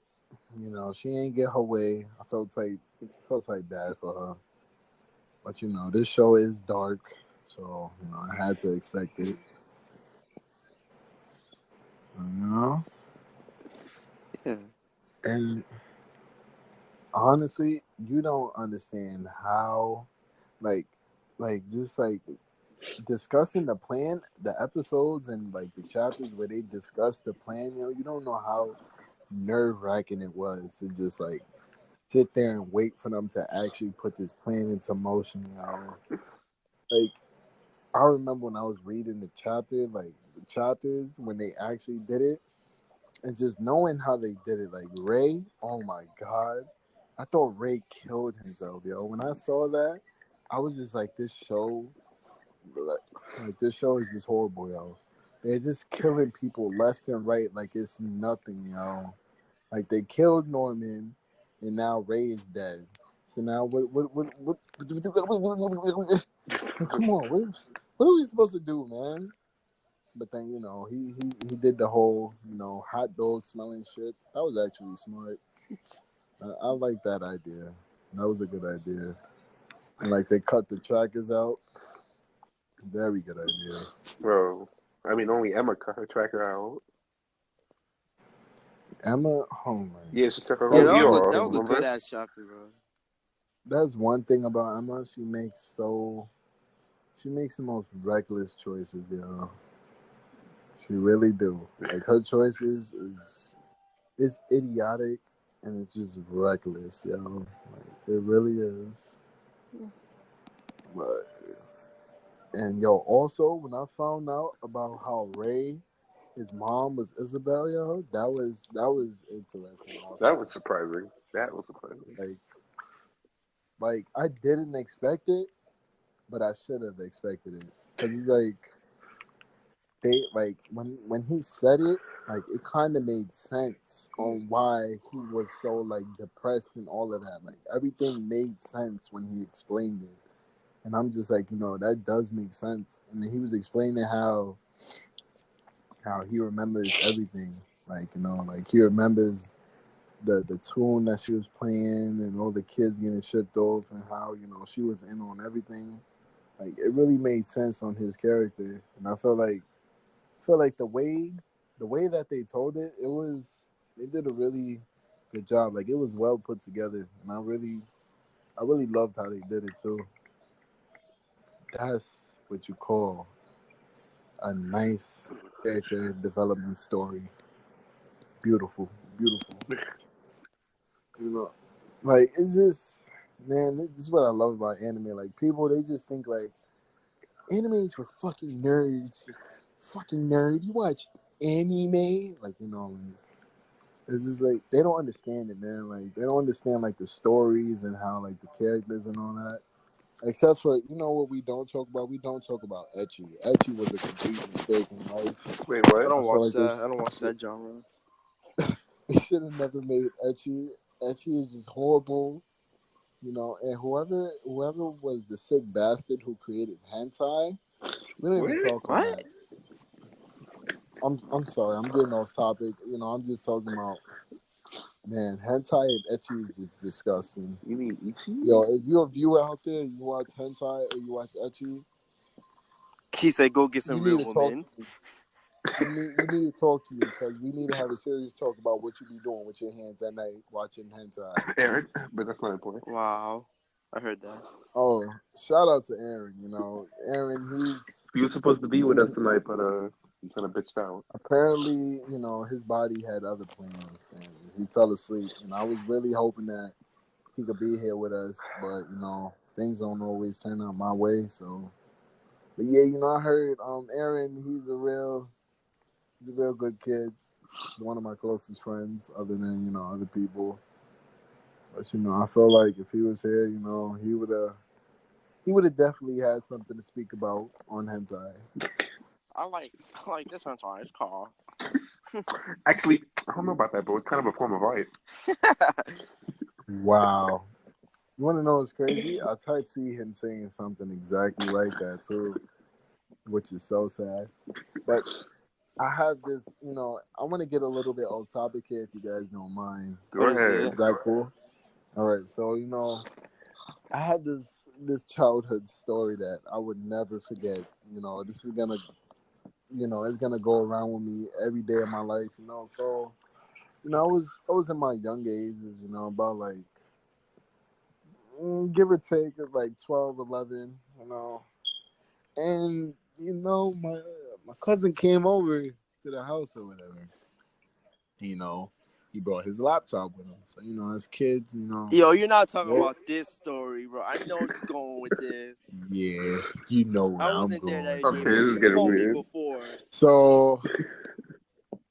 she ain't get her way. I felt like bad for her. But this show is dark, so I had to expect it. Yeah. And honestly, you don't understand how, like, just discussing the plan, the episodes and the chapters where they discuss the plan. You don't know how nerve-wracking it was to just sit there and wait for them to actually put this plan into motion. Like I remember when I was reading the chapters when they actually did it, and just knowing how they did it. Like Ray, oh my god, I thought Ray killed himself, yo. When I saw that, I was just like, this show, this show is just horrible, yo. They're just killing people left and right like it's nothing, yo. Like they killed Norman, and now Ray is dead. So now come on, what are we supposed to do, man? But then he did the whole hot dog smelling shit. That was actually smart. I like that idea. That was a good idea. And they cut the trackers out. Very good idea. Bro, I mean, only Emma cut her tracker out. Emma, oh my. Yeah, she took her Yeah, That's whole that ear was a one off, that thing. was a good remember? ass chapter, bro. That's one thing about Emma. She makes the most reckless choices, She really do. Like her choices is idiotic and it's just reckless, it really is. But and also when I found out about how Ray, his mom was Isabel, that was interesting. Also, That was surprising. That was surprising. like I didn't expect it, but I should have expected it because it's they when he said it, it kind of made sense on why he was so depressed and all of that. Everything made sense when he explained it, and I'm just that does make sense. And then he was explaining how he remembers everything, he remembers the tune that she was playing and all the kids getting shipped off and how she was in on everything. Like it really made sense on his character, and I feel like the way that they told it, they did a really good job. Like it was well put together, and I really loved how they did it too. That's what you call a nice character development story. Beautiful, beautiful. You know, like it's just, man, this is what I love about anime. Like people, they just think like anime is for fucking nerds. You're fucking nerd. You watch anime, like it's just like they don't understand it, man. Like they don't understand like the stories and how like the characters and all that. Except for what we don't talk about. We don't talk about Ecchi. Ecchi was a complete mistake in life. Wait, I what? don't I feel watch like that. I don't watch that genre. they should have never made Ecchi. Ecchi is just horrible. And whoever was the sick bastard who created hentai, we don't even What? talk on What? that. I'm sorry, I'm getting off topic. I'm just talking about, man, hentai and ecchi is just disgusting. You mean Ichi? Yo, if you're a viewer out there, you watch hentai or you watch ecchi, He said, "Go get you some need real to talk women." to me. You need to talk to me because we need to have a serious talk about what you be doing with your hands at night watching hentai. Aaron, but that's not important. Wow, I heard that. Oh, shout out to Aaron. Aaron, He was supposed to be with he's us tonight, but he kind of bitched out. apparently, his body had other plans and he fell asleep. And I was really hoping that he could be here with us, but things don't always turn out my way. So, but yeah, I heard Aaron, he's a real good kid. He's one of my closest friends, other than other people. But I feel like if he was here, he would have definitely had something to speak about on hentai. I like this one song. It's called. Actually, I don't know about that, but it's kind of a form of art. Wow. You want to know what's crazy? I typed see him saying something exactly like that too, which is so sad. But I have this, I want to get a little bit off topic here if you guys don't mind. Go What is ahead. it? Is that cool? All right. So, I had this childhood story that I would never forget. This is gonna, it's gonna go around with me every day of my life. So, I was in my young ages. About like give or take like 12, 11. And my cousin came over to the house or whatever. He brought his laptop with him. So as kids, Yo, you're not talking well, about this story, bro. I know where you're going with this. yeah, you know where I I'm wasn't there going. that Okay, day, this but is you getting told me weird. before. So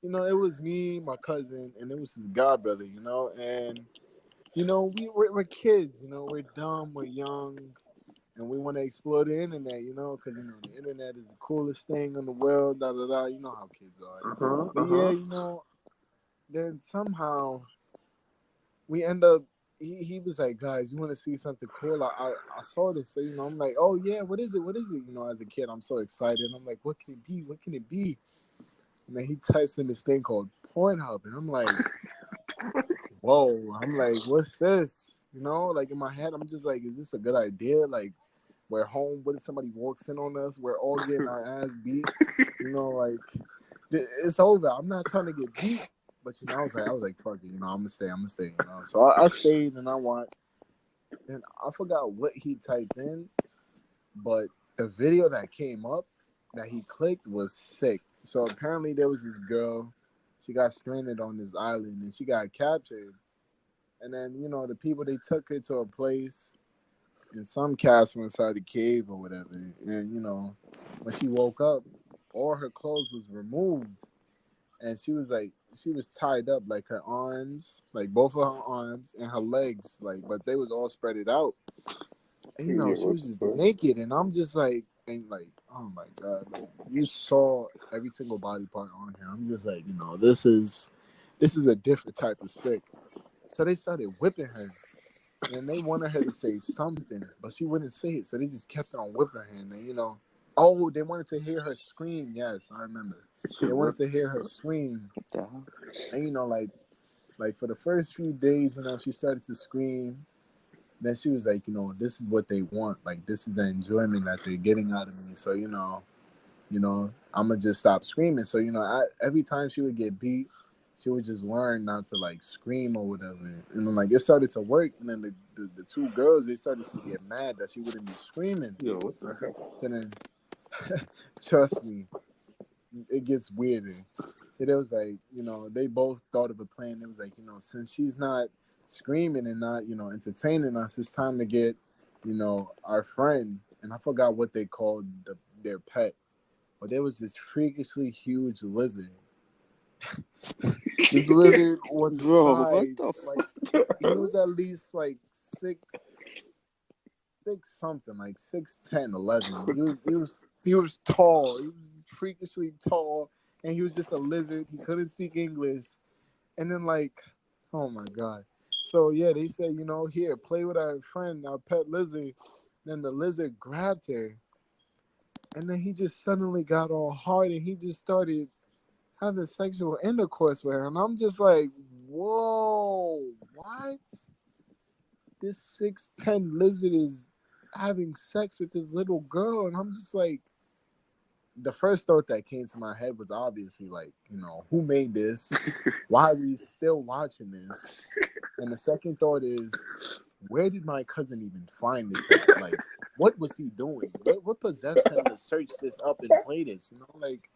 it was me, my cousin, and it was his god brother. And we're kids. We're dumb, we're young, and we want to explore the internet. Because the internet is the coolest thing in the world. Da da da. You know how kids are. But yeah, then somehow we end up. He was like, guys, you want to see something cool? I saw this. So I'm like, oh yeah, what is it? What is it? As a kid, I'm so excited. I'm like, what can it be? What can it be? And then he types in this thing called Pornhub, and I'm like, whoa. I'm like, what's this? Like in my head, I'm just like, is this a good idea? Like, we're home. What if somebody walks in on us? We're all getting our ass beat. Like it's over. I'm not trying to get beat, but I was like, fuck it. I'm gonna stay. So I stayed and I watched, and I forgot what he typed in, but the video that came up that he clicked was sick. So apparently there was this girl. She got stranded on this island and she got captured. And then the people, they took her to a place in some castle inside the cave or whatever. And when she woke up, all her clothes was removed, and she was tied up, like her arms, like both of her arms and her legs, like, but they was all spreaded out. And Yeah, she what was the just fuck? naked, and I'm just like, oh my god, like you saw every single body part on here. I'm just like, this is a different type of sick. So they started whipping her. And they wanted her to say something, but she wouldn't say it. So they just kept on whipping her. And then, oh, they wanted to hear her scream. Yes, I remember. They wanted What? to hear her scream. What the hell? And, like, Like for the first few days, she started to scream. Then she was like, this is what they want. Like this is the enjoyment that they're getting out of me. So I'm gonna just stop screaming. So every time she would get beat, she would just learn not to like scream or whatever. And then like it started to work. And then the two girls, they started to get mad that she wouldn't be screaming. Yo, what the hell? So then, trust me, it gets weirder. So they was like, they both thought of a plan. It was like, since she's not screaming and not, entertaining us, it's time to get, our friend. And I forgot what they called their pet, but there was this freakishly huge lizard. This lizard was Bro, what size the like he was at least like six something, like 6'10", 11. He was tall. He was freakishly tall, and he was just a lizard. He couldn't speak English, and then like, oh my god. So yeah, they said, here, play with our friend, our pet lizard. Then the lizard grabbed her, and then he just suddenly got all hard, and he just started having sexual intercourse with her, and I'm just like, whoa, what? This 6'10" lizard is having sex with this little girl, and I'm just like, the first thought that came to my head was obviously like, who made this? Why are we still watching this? And the second thought is, where did my cousin even find this at? Like, what was he doing? What possessed him to search this up and play this? Like,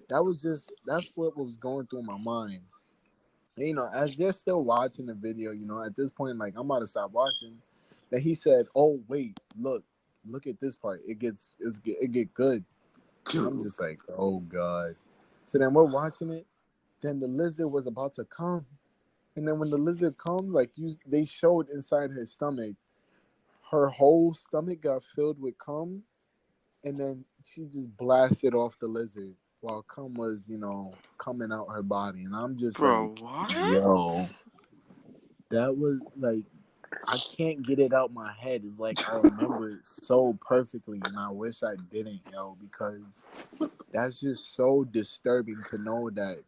that's what was going through my mind. And, as they're still watching the video, at this point, like, I'm about to stop watching. Then he said, "Oh wait, look at this part. It get good." And I'm just like, "Oh god." So then we're watching it. Then the lizard was about to come, and then when the lizard comes, like they showed inside her stomach, her whole stomach got filled with cum, and then she just blasted off the lizard while cum was, coming out her body, and I'm just Bro, like, what? yo, that was like, I can't get it out my head. It's like I remember it so perfectly, and I wish I didn't, because that's just so disturbing to know that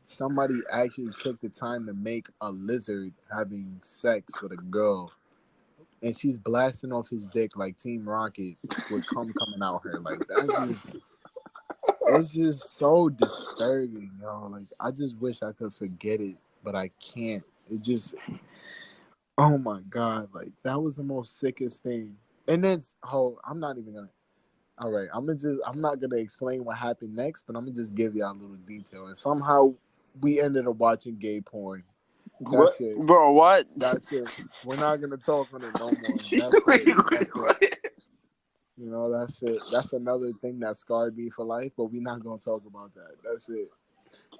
somebody actually took the time to make a lizard having sex with a girl, and she's blasting off his dick like Team Rocket with cum coming out her. Like, it's just so disturbing, Like, I just wish I could forget it, but I can't. It just, oh my god, like that was the most sickest thing. And then, I'm not even gonna. All right, I'm not gonna explain what happened next, but I'm gonna just give y'all a little detail. And somehow we ended up watching gay porn. What? That's it. Bro, what? That's it. We're not gonna talk on it no more. That's it. That's it. That's it. That's another thing that scarred me for life, but we're not gonna talk about that. That's it.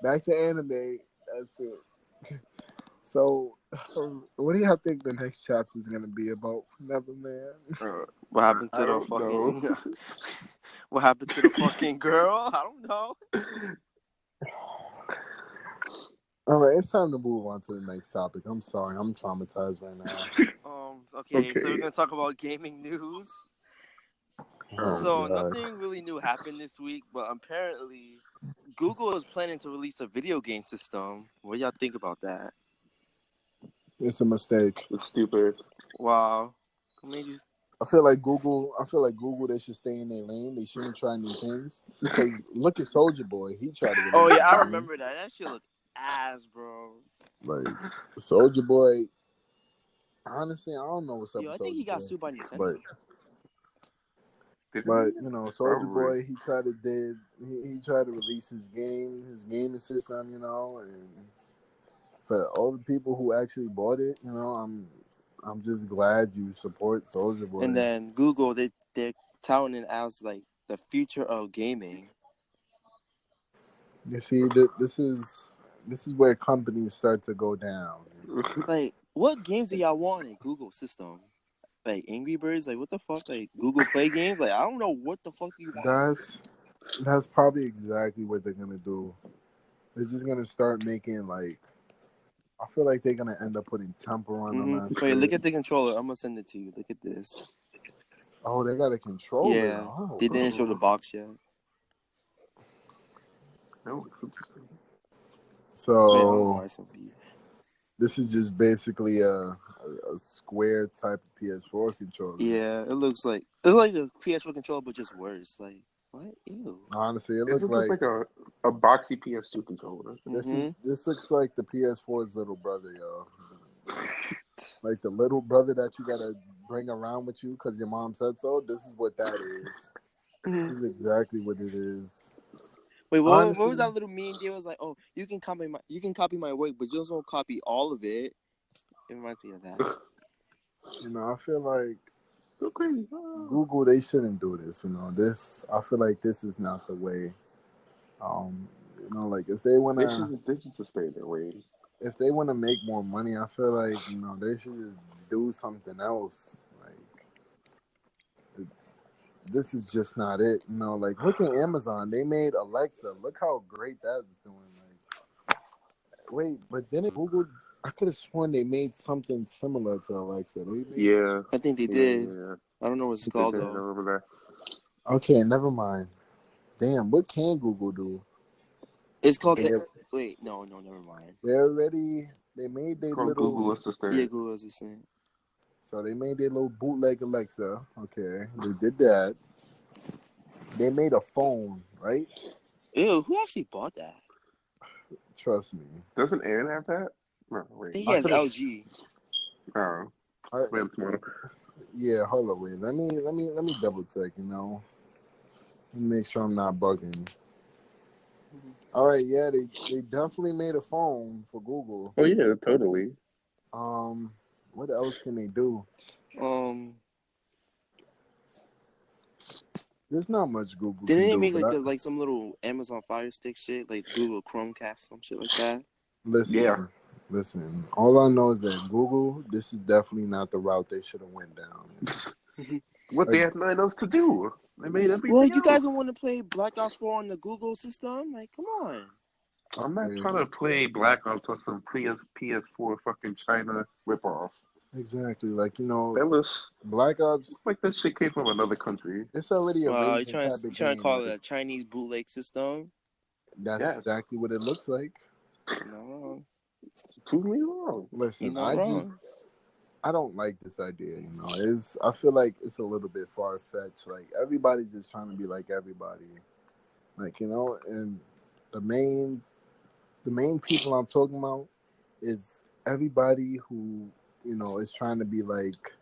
Back to anime. That's it. So, what do y'all think the next chapter is gonna be about? Neverman. What happened to I the don't fucking? know. What happened to the fucking girl? I don't know. All right, it's time to move on to the next topic. I'm sorry, I'm traumatized right now. Okay, so we're gonna talk about gaming news. Oh, So God. nothing really new happened this week, but apparently Google is planning to release a video game system. What do y'all think about that? It's a mistake. It's stupid. Wow. Maybe. I feel like Google. They should stay in their lane. They shouldn't try new things. Because look at Soldier Boy. He tried to. Oh yeah, I remember that. That shit looked ass, bro. Like Soldier Boy. Honestly, I don't know what's up. Yo, I with think he got Soulja sued by Boy, Nintendo. but Soldier Boy, he tried to release his gaming system, and for all the people who actually bought it, I'm just glad you support Soldier Boy. And then Google, they're touting it as like the future of gaming. You see, this is where companies start to go down. Like, what games do y'all want in a Google system? Like Angry Birds? Like, what the fuck? Like Google Play games? Like, I don't know what the fuck do you want. That's probably exactly what they're gonna do. They're just gonna start making like. I feel like they're gonna end up putting temper on them. Wait, look at the controller. I'm gonna send it to you. Look at this. Oh, they got a controller. Yeah, Oh. they didn't show the box yet. That looks interesting. So Wait, I'll buy some beef. This is just basically a square type of PS4 controller. Yeah, it's like the PS4 controller, but just worse. Like what? Ew. Honestly, it It looked just looks like like a boxy PS2 controller. this looks like the PS4's little brother, yo. Like the little brother that you gotta bring around with you because your mom said so. This is what that is. This is exactly what it is. Wait, what Honestly, was that little meme? It was like, oh, you can copy my work, but you just don't copy all of it. It reminds me of that. I feel like So crazy. Google, they shouldn't do this. I feel like this is not the way. Like if they They wanna should just stay in their lane. make more money, I feel like they should just do something else. Like this is just not it. Like look at Amazon. They made Alexa. Look how great that is doing. Like wait, but then Google. I could have sworn they made something similar to Alexa. Yeah. I think they did. I don't know what it's called I though. remember that. Okay, never mind. Damn, what can Google do? It's called wait, no, never mind. They made their Called little Google Assistant. Yeah, Google Assistant. So they made their little bootleg Alexa. Okay, they did that. They made a phone, right? Ew, who actually bought that? Trust me. Doesn't Aaron have that? No, I wait. think he has LG. Oh, man, tomorrow. Yeah, hold on, wait. Let me double check. Let me make sure I'm not bugging. All right, yeah, they definitely made a phone for Google. Oh yeah, totally. What else can they do? There's not much Google Didn't can they do. make like some little Amazon Fire Stick shit, like Google Chromecast, some shit like that? Listen. All I know is that Google, this is definitely not the route they should have went down. What they had nothing else to do. They made everything Well, you guys else. don't want to play Black Ops 4 on the Google system? Like, come on. I'm not trying to play Black Ops or some PS4 fucking China ripoff. Exactly, like That was Black Ops. like that shit came from another country. It's already a You raging trying type of to game. call it a Chinese bootleg system? That's exactly what it looks like. No. Prove me wrong. Listen, I don't like this idea. I feel like it's a little bit far fetched. Like everybody's just trying to be like everybody. Like and the main people I'm talking about is everybody who is trying to be like.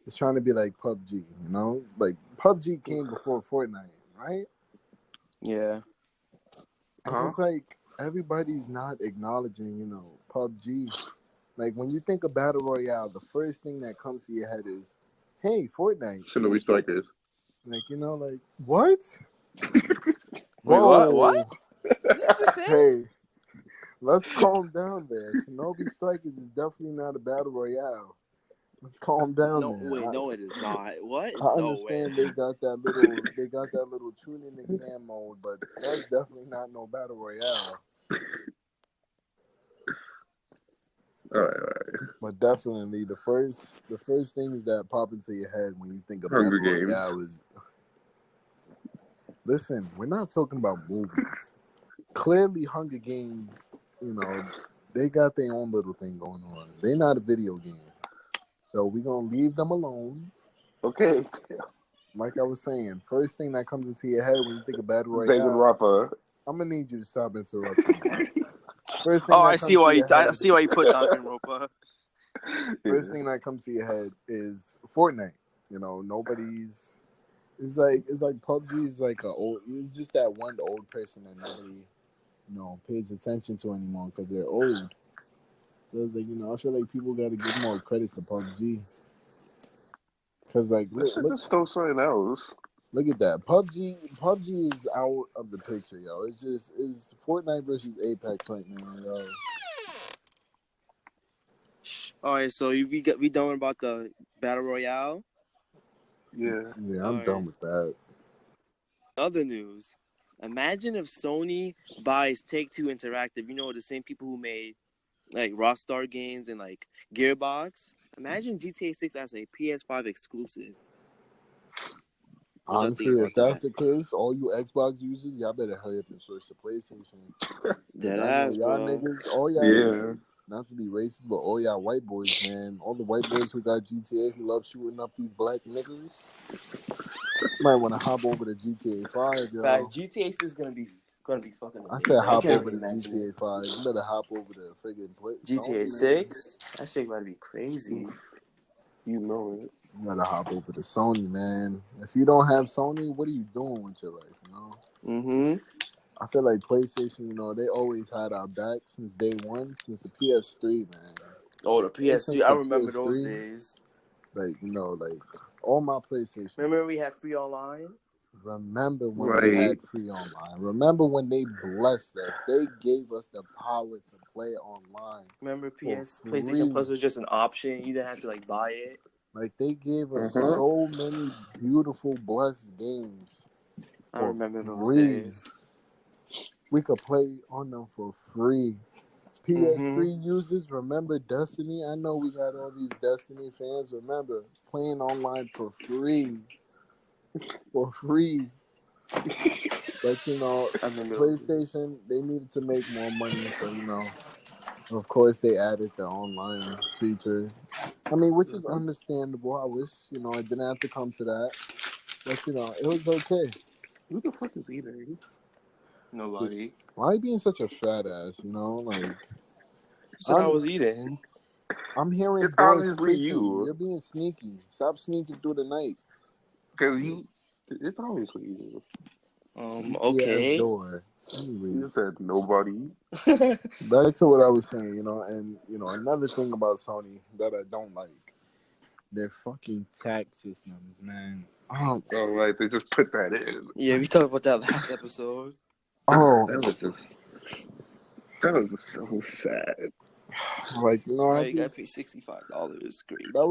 It's trying to be like PUBG, like PUBG came before Fortnite, right? Yeah. And it's like everybody's not acknowledging, PUBG. Like when you think of Battle Royale, the first thing that comes to your head is, hey, Fortnite. Shinobi Strikers. Like, like, what? Wait, what? What did you just say? Hey, let's calm down there. Shinobi Strikers is definitely not a Battle Royale. Let's calm down there. No, it is not. What? I understand they got that little tuning exam mode, but that's definitely not no Battle Royale. All right. But definitely the first things that pop into your head when you think of Hunger Battle Games. Royale is. Listen, we're not talking about movies. Clearly, Hunger Games, they got their own little thing going on. They're not a video game. So we're going to leave them alone. Okay. Like I was saying, first thing that comes into your head when you think of Battle Royale. David Rapper. I'm going to need you to stop interrupting. First thing I see why you put Danganronpa. First thing that comes to your head is Fortnite. Nobody's. It's like PUBG is like it's just that one old person that nobody pays attention to anymore because they're old. So it's like I feel like people got to give more credit to PUBG because like look, stole something else. Look at that. PUBG is out of the picture, yo. It's Fortnite versus Apex right now, yo. All right, so we done about the Battle Royale? Yeah. Yeah, I'm done with that. Other news. Imagine if Sony buys Take-Two Interactive. The same people who made like Rockstar games and like Gearbox. Imagine GTA 6 as a PS5 exclusive. Honestly, if that's the case, all you Xbox users, y'all better hurry up and switch to PlayStation. Deadass, bro. Y'all niggas, all y'all not to be racist, but all y'all white boys, man, all the white boys who got GTA who love shooting up these black niggas, might want to hop over to GTA 5, yo. Fact, GTA 6 is gonna be fucking I amazing. said hop can't over even to imagine GTA it. 5. You better hop over to friggin' GTA Sony, man. 6, that shit about to be crazy. You know it. You gotta hop over to Sony, man. If you don't have Sony, what are you doing with your life, you know? Mm-hmm. I feel like PlayStation, you know, they always had our back since day one, since the PS3, man. Oh, the Ever since PS3, I the remember those PS3, days. like, you know, like, all my PlayStation. Remember we had free online? Remember when we had free online. Remember when they blessed us. They gave us the power to play online. Remember For PlayStation free. Plus was just an option. You didn't have to like buy it. Like, they gave us so many beautiful, blessed games. I remember those free. days. We could play on them for free. PS3 users, remember Destiny? I know we got all these Destiny fans. Remember playing online for free. For free. But, you know, PlayStation, they needed to make more money. So, you know, of course, they added the online feature. I mean, which is understandable. I wish, you know, it didn't have to come to that. But, you know, it was okay. Who the fuck is eating? Nobody. Why are you being such a fat ass, you know? Like, said I was eating. I'm hearing it's doors obviously creaking. you. You're being sneaky. Stop sneaking through the night. Because it's obviously you. Okay. Ass door. Anyway, You said nobody. back to what I was saying, you know, and you know, another thing about Sony that I don't like, their fucking tax systems, man. Oh, right, they just put that in. Yeah, we talked about that last episode. That was just so sad. Like, you know, I paid $65. Great. That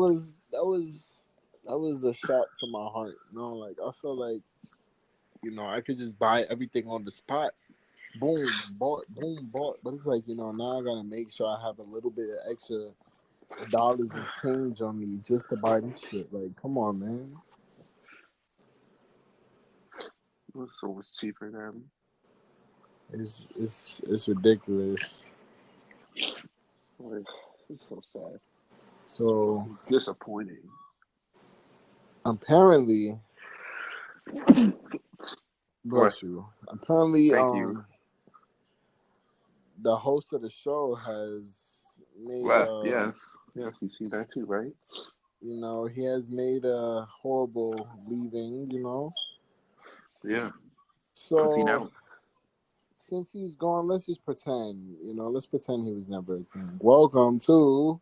was a shot to my heart. You know, like I felt like, you know, I could just buy everything on the spot. Boom, bought. But it's like, you know, now I gotta make sure I have a little bit of extra dollars and change on me just to buy this shit. Like, come on, man. It was so much cheaper than. It's ridiculous. Like, it's so sad. So disappointing. Apparently, bless you. Apparently, Thank you. The host of the show has made left. Yes, you see that too, right? You know, he has made a horrible leaving. You know. Yeah. So since he's gone, let's just pretend. You know, let's pretend he was never a thing. Welcome to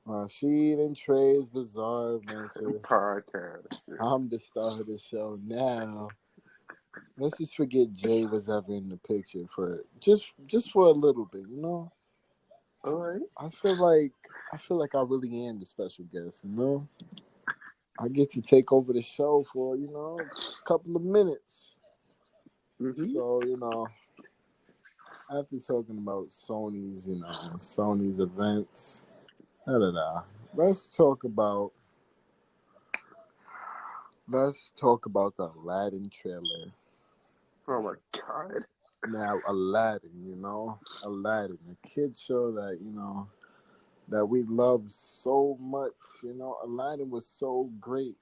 Rahsheed and Trey's Bizarre Adventure podcast. I'm the star of the show now. Let's just forget Jay was ever in the picture for just for a little bit, you know. All right. I feel like I really am the special guest, you know. I get to take over the show for, you know, a couple of minutes. Mm-hmm. So, you know, after talking about Sony's events, let's talk about the Aladdin trailer. Oh my God. Now, Aladdin, Aladdin, a kid show that, you know, that we love so much, you know. Aladdin was so great.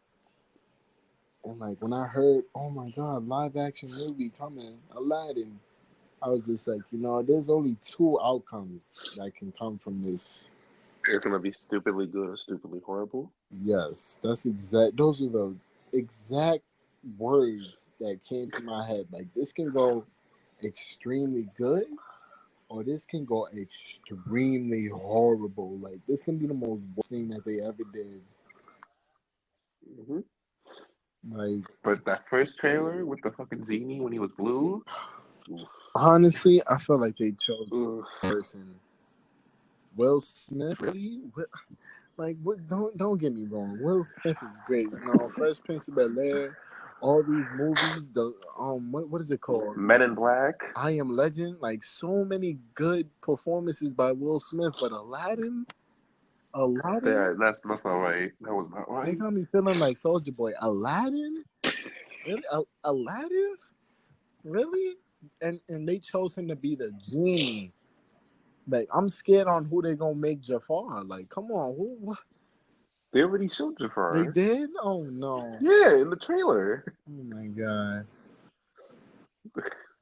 And, like, when I heard, oh, my God, live action movie coming, Aladdin, I was just like, you know, there's only two outcomes that can come from this. It's going to be stupidly good or stupidly horrible? Yes, those are the exact words that came to my head. Like, this can go extremely good, or this can go extremely horrible. Like, this can be the most worst thing that they ever did. Mm-hmm. Like, but that first trailer with the fucking genie when he was blue. Honestly, I feel like they chose the person. Will Smith, really? Like, what? Don't get me wrong. Will Smith is great. You know, Fresh Prince of Bel-Air, all these movies. The what is it called? Men in Black. I Am Legend. Like, so many good performances by Will Smith, but Aladdin. Yeah, that's not right. That was not right. They got me feeling like Soulja Boy. Aladdin? Really? Aladdin? Really? And they chose him to be the genie. Like, I'm scared on who they gonna make Jafar. Like, come on, who? What? They already showed They Jafar. did? Oh no! Yeah, in the trailer. Oh my god!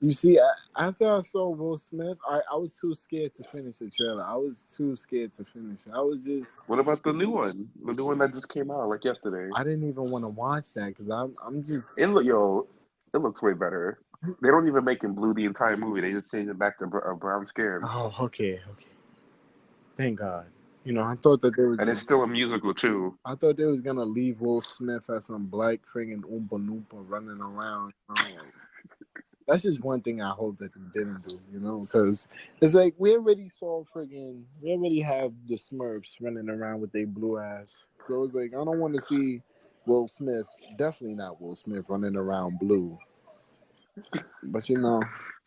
You see, after I saw Will Smith, I was too scared to finish the trailer. I was too scared to finish it. I was just, What about the new one? The new one that just came out like yesterday. I didn't even want to watch that because I'm just. It looks way better. They don't even make him blue the entire movie. They just change it back to a brown skin, Oh, okay. Thank God. You know, I thought that they were and it's just. still a musical too. I thought they was gonna leave Will Smith as some black friggin' Oompa Loompa running around. You know? Like, that's just one thing I hope that they didn't do. You know, because it's like we already have the Smurfs running around with their blue ass. So it's like I don't want to see Will Smith. Definitely not Will Smith running around blue. But you know,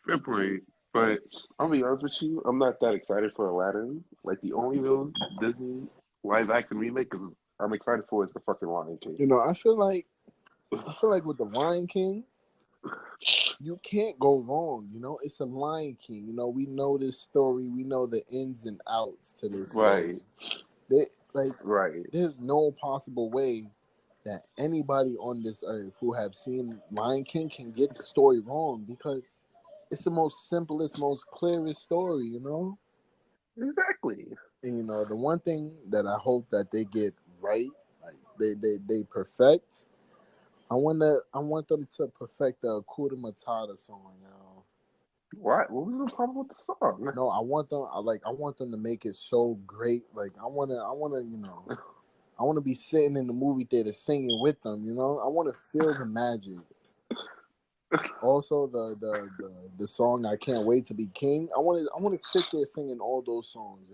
Fair point. But I'll be honest with you, I'm not that excited for Aladdin. Like the only real Disney live action remake is I'm excited for is the fucking Lion King. I feel like with the Lion King, you can't go wrong. You know, it's a Lion King. You know, we know this story. We know the ins and outs to this story. Right, They, like, right. there's no possible way that anybody on this earth who have seen Lion King can get the story wrong because it's the most simplest, most clearest story. You know, Exactly. and the one thing that I hope that they get right, like they perfect. I want them to perfect the Hakuna Matata song, What? What was the problem with the song? No, I want them to make it so great. Like I want to be sitting in the movie theater singing with them. I want to feel the magic. Also, the song "I Can't Wait to Be King." I want to sit there singing all those songs.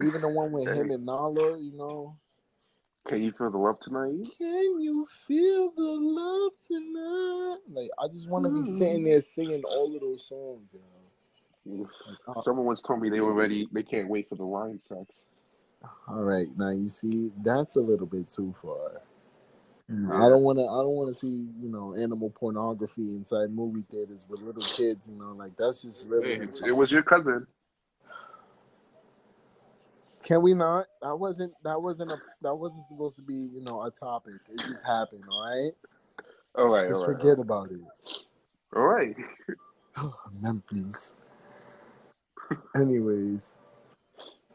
Even the one with him Hey, and Nala. can you feel the love tonight? Can you feel the love tonight? Like I just want to be sitting there singing all of those songs. Like, Someone once told me they were ready. They can't wait for the line sex. all right, now you see that's a little bit too far. I Yeah. don't want to. I don't want to see animal pornography inside movie theaters with little kids. Like that's just really. Hey, it was your cousin. Can we not? That wasn't. That wasn't supposed to be a topic. It just happened. All right. All right, all Just right, all forget right. about it. All right. Memories. Anyways,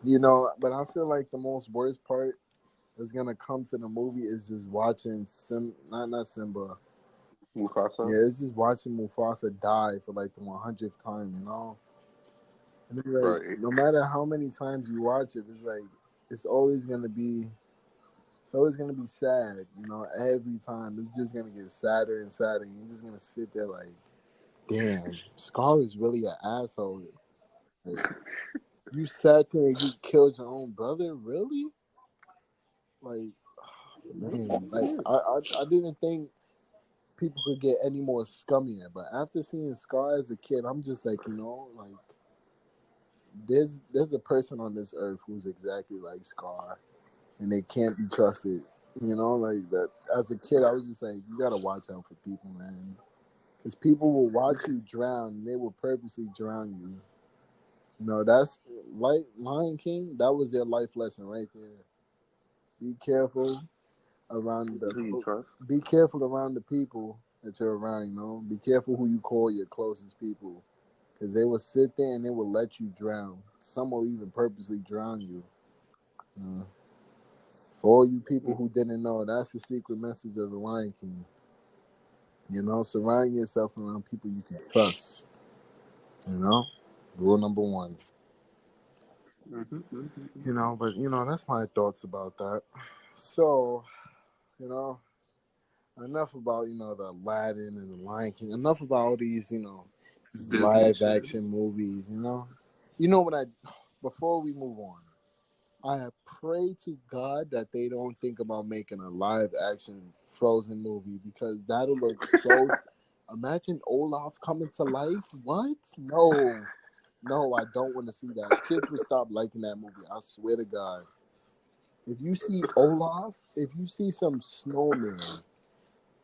but I feel like the most worst part that's gonna come to the movie is just watching not Simba. Mufasa. Yeah, it's just watching Mufasa die for like the 100th time. And it's like Right. no matter how many times you watch it, it's like it's always gonna be sad. Every time it's just gonna get sadder and sadder. And you're just gonna sit there like, damn, Scar is really an asshole. Like, you sat there and you killed your own brother, really? Like, man, like I didn't think people could get any more scummier. But after seeing Scar as a kid, I'm just like, like there's a person on this earth who's exactly like Scar, and they can't be trusted. Like that. As a kid, I was just like, you gotta watch out for people, man, because people will watch you drown, and they will purposely drown you. That's like Lion King. That was their life lesson right there. Be careful around Who you trust? be careful around the people that you're around. Be careful who you call your closest people, because they will sit there and they will let you drown. Some will even purposely drown you. For all you people who didn't know, that's the secret message of the Lion King. Surround yourself around people you can trust. Rule number one. But that's my thoughts about that. So, enough about the Aladdin and the Lion King. Enough about all these these Disney live shit. action movies. Before we move on, I pray to God that they don't think about making a live action Frozen movie, because that'll look so. Imagine Olaf coming to life. What? No, I don't want to see that. Kids would stop liking that movie. I swear to God. If you see Olaf, if you see some snowman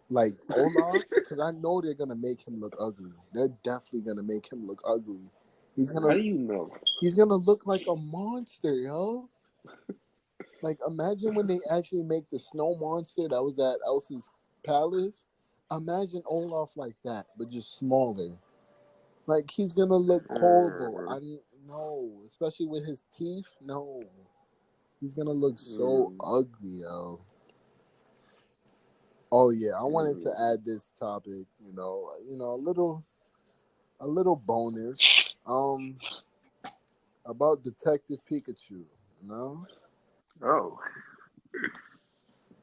like Olaf, because I know they're gonna make him look ugly. They're definitely gonna make him look ugly. He's How gonna do you know? he's gonna look like a monster, yo. Like, imagine when they actually make the snow monster that was at Elsa's palace. Imagine Olaf like that, but just smaller. Like, he's gonna look horrible. Mm, No, especially with his teeth. No, he's gonna look so mm, ugly, yo. Oh yeah, I wanted to mm. add this topic. A little bonus. About Detective Pikachu. You know, Oh,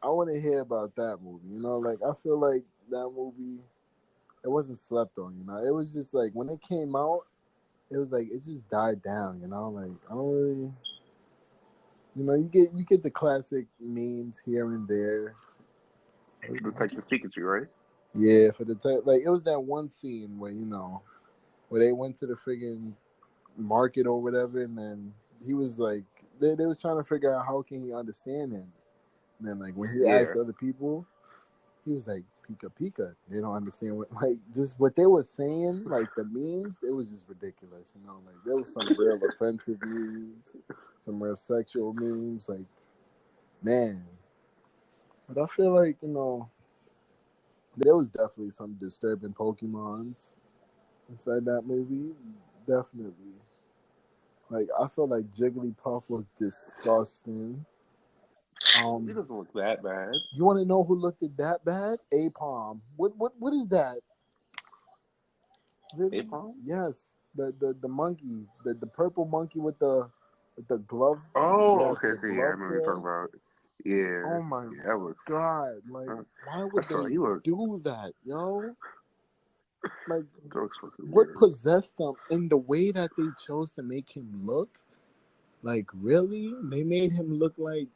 I want to hear about that movie. Like, I feel like that movie, it wasn't slept on. It was just like when it came out, it was like it just died down. Like, I don't really. You get the classic memes here and there. Detective Pikachu, right? Yeah, for the like, it was that one scene where where they went to the friggin' market or whatever, and then he was like, they was trying to figure out how can he understand him, and then like when he Yeah. asked other people, he was like Pika Pika. They don't understand just what they were saying, like the memes. It was just ridiculous. Like there was some real offensive memes, some real sexual memes, like, man. But I feel like there was definitely some disturbing Pokemons inside that movie. Definitely. Like, I felt like Jigglypuff was disgusting. He doesn't look that bad. You want to know who looked at that bad? Apom. What is that? Really? Napalm? Yes, the monkey, the purple monkey with the glove. Oh, Yes, okay, the okay, yeah, I glove know what you're talking tail. about. Yeah, Oh my yeah, that looks. god! Like, Uh, why I would saw they he looked. do that, yo? Like, That looks fucking what weird. possessed them in the way that they chose to make him look? Like, really? They made him look like,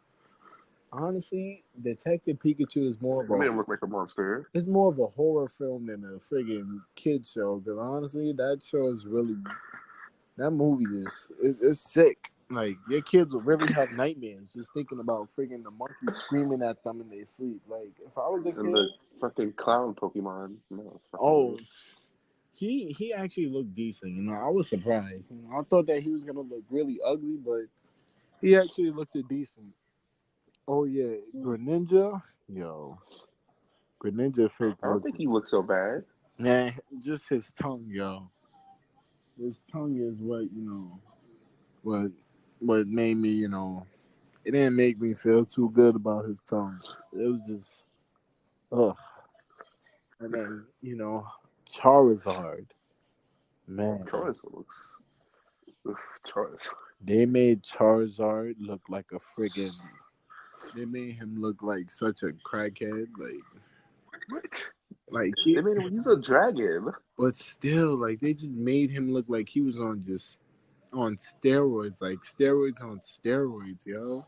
honestly, Detective Pikachu is more of It made a him look like a monster. it's more of a horror film than a friggin' kid show. Because honestly, that show is really that movie is sick. Like, your kids will really have nightmares just thinking about friggin' the monkey screaming at them in their sleep. Like, if I was a And kid, the fucking clown Pokemon. No, fucking oh, weird. he actually looked decent. I was surprised. I thought that he was gonna look really ugly, but he actually looked decent. Oh yeah, Greninja, yo, Greninja fake I don't looked. think he looks so bad. Nah, just his tongue, yo. His tongue is what what made me, it didn't make me feel too good about his tongue. It was just ugh. And then, Charizard, man. Charizard looks. Oof, Charizard. They made Charizard look like a friggin' they made him look like such a crackhead, What? like They made him. He's a dragon. but still, like, they just made him look like he was on steroids, like steroids on steroids, yo.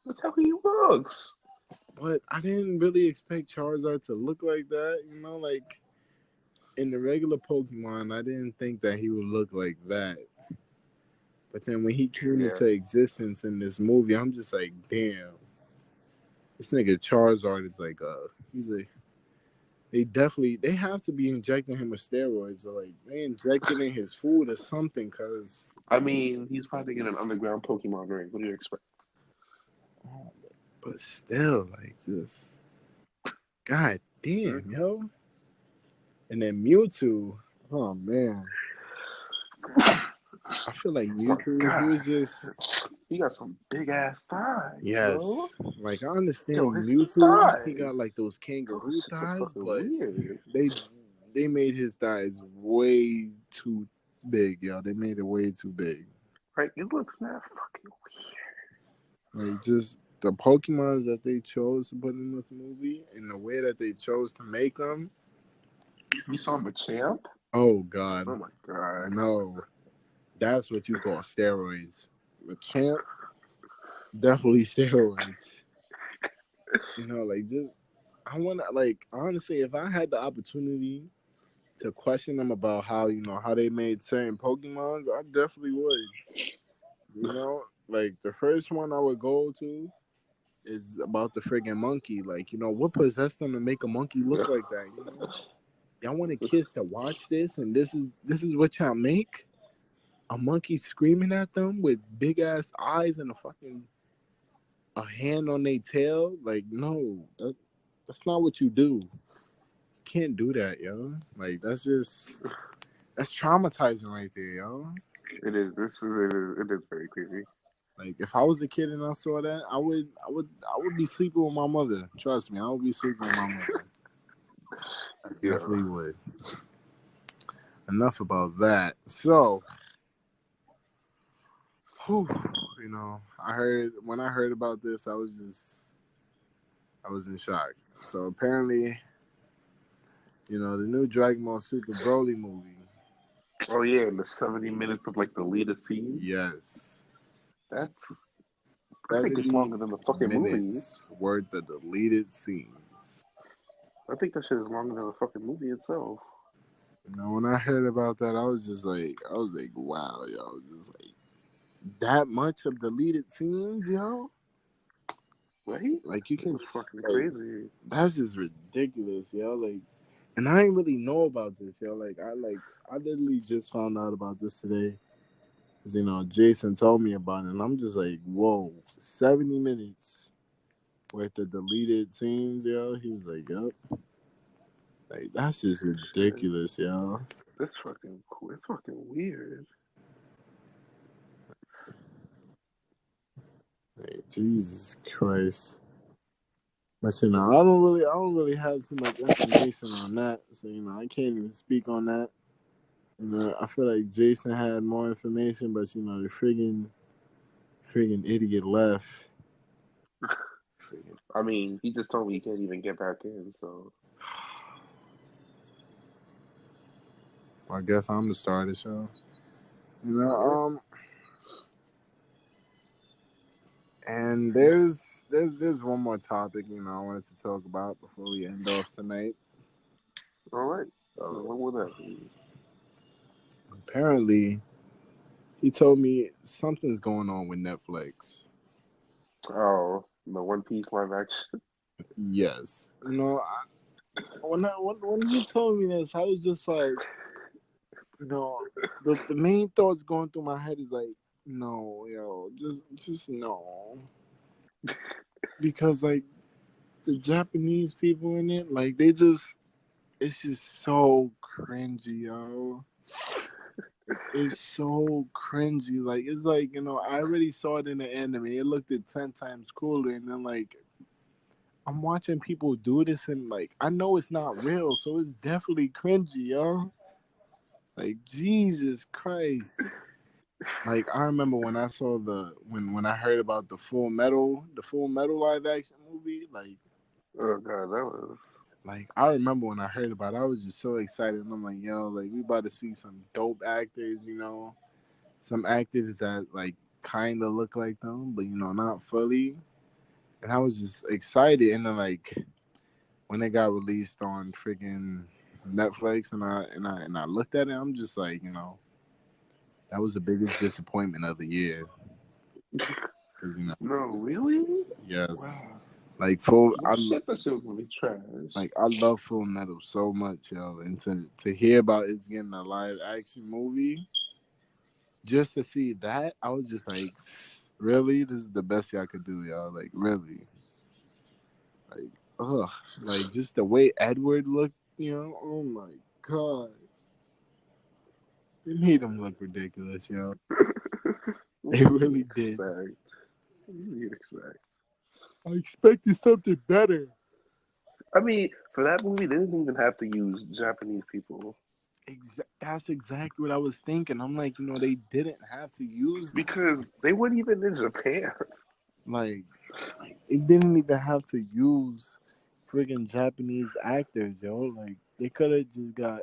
That's how he looks. But I didn't really expect Charizard to look like that, like in the regular Pokemon, I didn't think that he would look like that. But then when he came Yeah. into existence in this movie, I'm just like, damn, this nigga Charizard is like he's a they have to be injecting him with steroids, or like they injected in his food or something, cause I mean, he's probably in an underground Pokemon ring. What do you expect? but still, like, just god Hmm? damn, yo. And then Mewtwo, oh man. I feel like Oh my Mewtwo, he God. was just He got some big ass thighs, bro. yes. Like, I Yo, understand his Mewtwo, he thighs. got like those Those kangaroo shits are thighs, fucking but weird. they they made his thighs way too big, yo. They made it way too big. Like, it looks not fucking Like, just the Pokemons that they chose to put in this movie and the way that they chose to make them. weird. You saw Machamp? Oh God, Oh my God. no, that's what you call steroids. The champ, definitely steroids. Like, just I want to, like, honestly, if I had the opportunity to question them about how they made certain Pokemons, I definitely would. Like, the first one I would go to is about the friggin' monkey. Like, what possessed them to make a monkey look like that? Y'all want kids to watch this, and this is what y'all make? a monkey screaming at them with big ass eyes and a hand on their tail. Like, no, that's not what you do. You can't do that, yo. Like, that's traumatizing right there, yo. It is. It is very creepy. Like, if I was a kid and I saw that, I would be sleeping with my mother. Trust me, I would be sleeping with my mother. I Yeah. definitely would. Enough about that. So, whew, when I heard about this, I was in shock. So apparently, the new Dragon Ball Super Broly movie. Oh yeah, and the 70 minutes of like the leader scene. Yes. That's I think it's 70 longer than the fucking movie. minutes worth of deleted scenes. I think that shit is longer than the fucking movie itself. When I heard about that, I was like, wow, yo, just like that much of deleted scenes, yo. Right? Like you can, It's fucking like, crazy. that's just ridiculous, yo. Like, and I didn't really know about this, yo. I literally just found out about this today. Cause Jason told me about it, and I'm just like, whoa, 70 minutes worth of deleted scenes, yo. He was like, yup. Like, that's just Shit. ridiculous, yo. It's fucking weird. Like, Jesus Christ. But I don't really have too much information on that, so I can't even speak on that. I feel like Jason had more information, but the friggin' idiot left. Friggin'. I mean, he just told me he can't even get back in, so I guess I'm the star of the show. yeah. And there's one more topic, I wanted to talk about before we end off tonight. All right. So What would that be? apparently, he told me something's going on with Netflix. Oh, the One Piece live action. Yes, when he told me this, I was just like, the main thoughts going through my head is like, no, yo, just no, because like the Japanese people in it, like it's just so cringy, yo. It's so cringy. Like it's like I already saw it in the anime. It looked at 10 times cooler, and then like I'm watching people do this, and like I know it's not real, so it's definitely cringy, yo. Like Jesus Christ. Like I remember when I saw when I heard about the Full Metal live action movie, Oh god, that was. like I remember when I heard about it, I was just so excited. And I'm like, yo, like we about to see some dope actors, some actors that like kind of look like them, but not fully. And I was just excited. And then like when it got released on freaking Netflix, and I looked at it, I'm just like, that was the biggest disappointment of the year. Cause No, really? yes, Wow. like No shit, that shit was gonna be trash. I love Full Metal so much, yo, and to hear about it's getting a live action movie, just to see that, I was just like, really, this is the best y'all could do, y'all. Like really, like ugh, like just the way Edward looked, oh my god, it made him look ridiculous, yo. What It do you really did. expect? What do you expect? I expected something better. I mean, for that movie, they didn't even have to use Japanese people That's exactly what I was thinking. I'm like, they didn't have to use them. because they weren't even in Japan. Like it didn't even have to use friggin' Japanese actors, yo. Like they could have just got,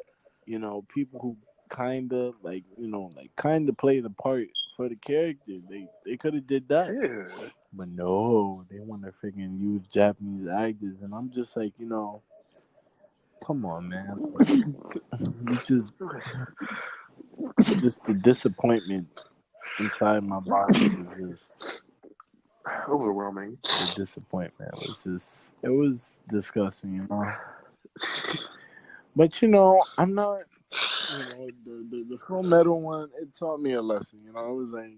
people who kinda like, like kinda play the part for the character. They could have did that. Yeah. But no, they want to friggin' use Japanese actors, and I'm just like, come on, man. You just the disappointment inside my body was just Overwhelming. the disappointment was it was disgusting, But I'm not The Full Metal one, it taught me a lesson. It was like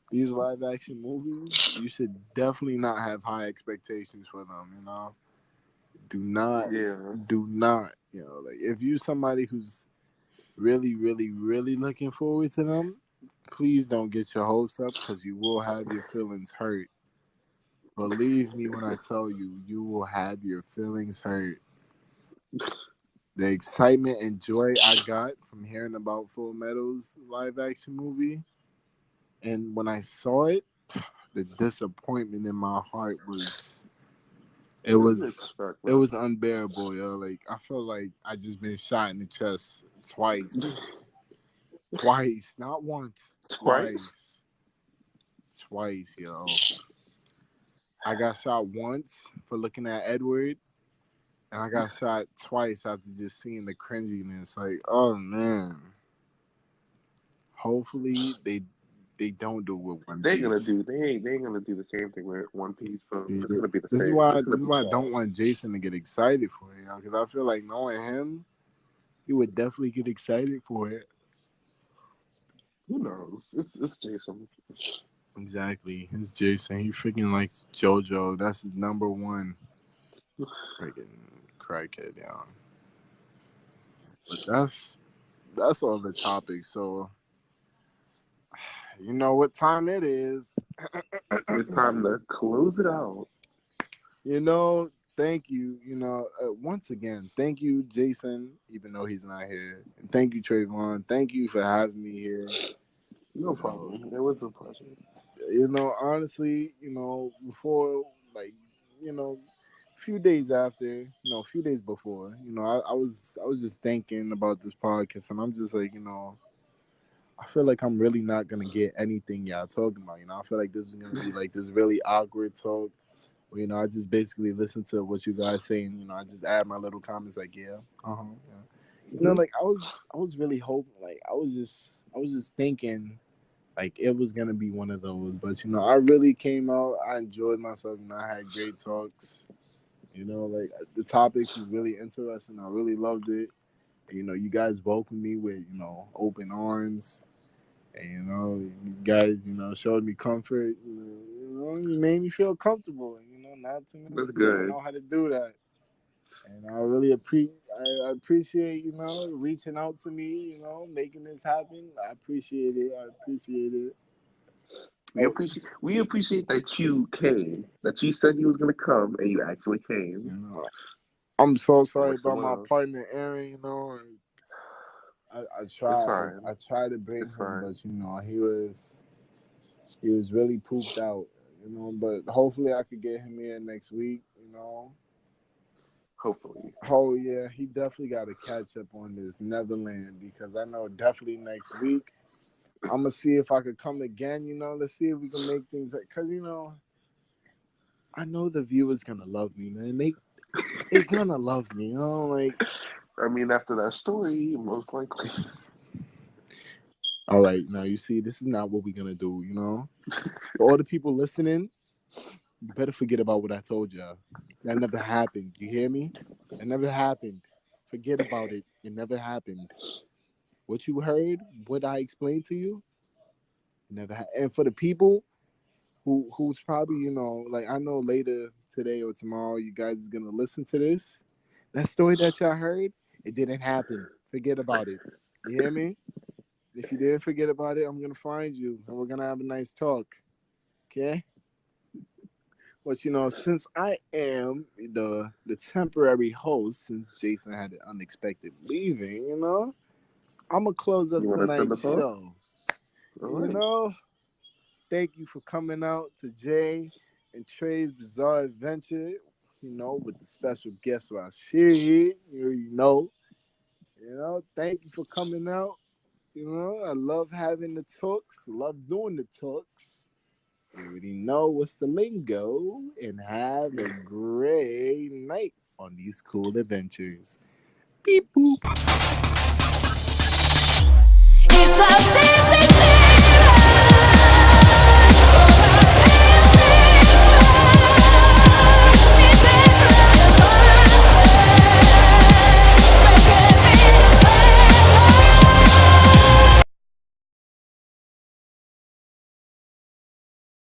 these live action movies, you should definitely not have high expectations for them. Do not, Yeah. do not. Like if you're somebody who's really, really, really looking forward to them, please don't get your hopes up because you will have your feelings hurt. Believe me when I tell you, you will have your feelings hurt. The excitement and joy I got from hearing about Full Metal's live action movie, and when I saw it, the disappointment in my heart was it What did you was expect, it man? was unbearable, yo. Like I felt like I just been shot in the chest twice. Twice, not once, Twice? twice, yo. I got shot once for looking at Edward, and I got shot twice after just seeing the cringiness. Like, oh man. Hopefully they don't do it with One They're gonna Piece. do. They ain't gonna do the same thing with One Piece, bro. See, It's gonna be the This is same. why It's gonna this is be why I don't trash. want Jason to get excited for it, because I feel like knowing him, he would definitely get excited for it. Who knows? It's Jason. Exactly. It's Jason. He freaking likes JoJo. That's his number one freaking crackhead, yeah. But that's all the topics. So you know what time it is. It's time to close it out. Thank you. Once again, thank you, Jason, even though he's not here. And thank you, Trayvon. Thank you for having me here. No problem. It was a pleasure. Honestly, before, like, a few days after, a few days before, I was just thinking about this podcast, and I'm just like, I feel like I'm really not gonna get anything y'all talking about. I feel like this is gonna be like this really awkward talk. Where, I just basically listen to what you guys saying. I just add my little comments like, yeah, yeah. Like I was really hoping, like I was just thinking, like it was gonna be one of those. But I really came out. I enjoyed myself. I had great talks. Like the topics was really interesting. I really loved it. You guys welcomed me with open arms. And, you guys, showed me comfort. You made me feel comfortable. Not too many That's people good. know how to do that. And I really I appreciate, reaching out to me, making this happen. I appreciate it. I appreciate it. Oh, We appreciate that you came. That you said you was gonna come and you actually you came. know, I'm so For sorry what's the about my love? partner Aaron. I It's tried. fine. I tried to bring It's him, fine. but he was really pooped out. But hopefully I could get him in next week. Hopefully. Oh yeah, he definitely got to catch up on this Neverland, because I know definitely next week I'm gonna see if I could come again. Let's see if we can make things, because I know the viewers gonna love me, man. They gonna love me. Like, I mean, after that story, most likely. all right, now you see, this is not what we're gonna do. For all the people listening, you better forget about what I told y'all. That never happened. You hear me? That never happened. Forget about it. It never happened. What you heard, what I explained to you, never. And for the people who's probably, like, I know later today or tomorrow, you guys is gonna listen to this. That story that y'all heard, it didn't happen. Forget about it. You hear me? If you didn't forget about it, I'm gonna find you and we're gonna have a nice talk. Okay? But since I am the temporary host, since Jason had an unexpected leaving, I'm gonna close up You want to send tonight's us off? show. All You right. know, thank you for coming out to Jay and Trey's Bizarre Adventure. With the special guest Rahsheed. Thank you for coming out. I love having the talks, love doing the talks. You already know what's the lingo, and have a great night on these cool adventures. Beep boop. It's a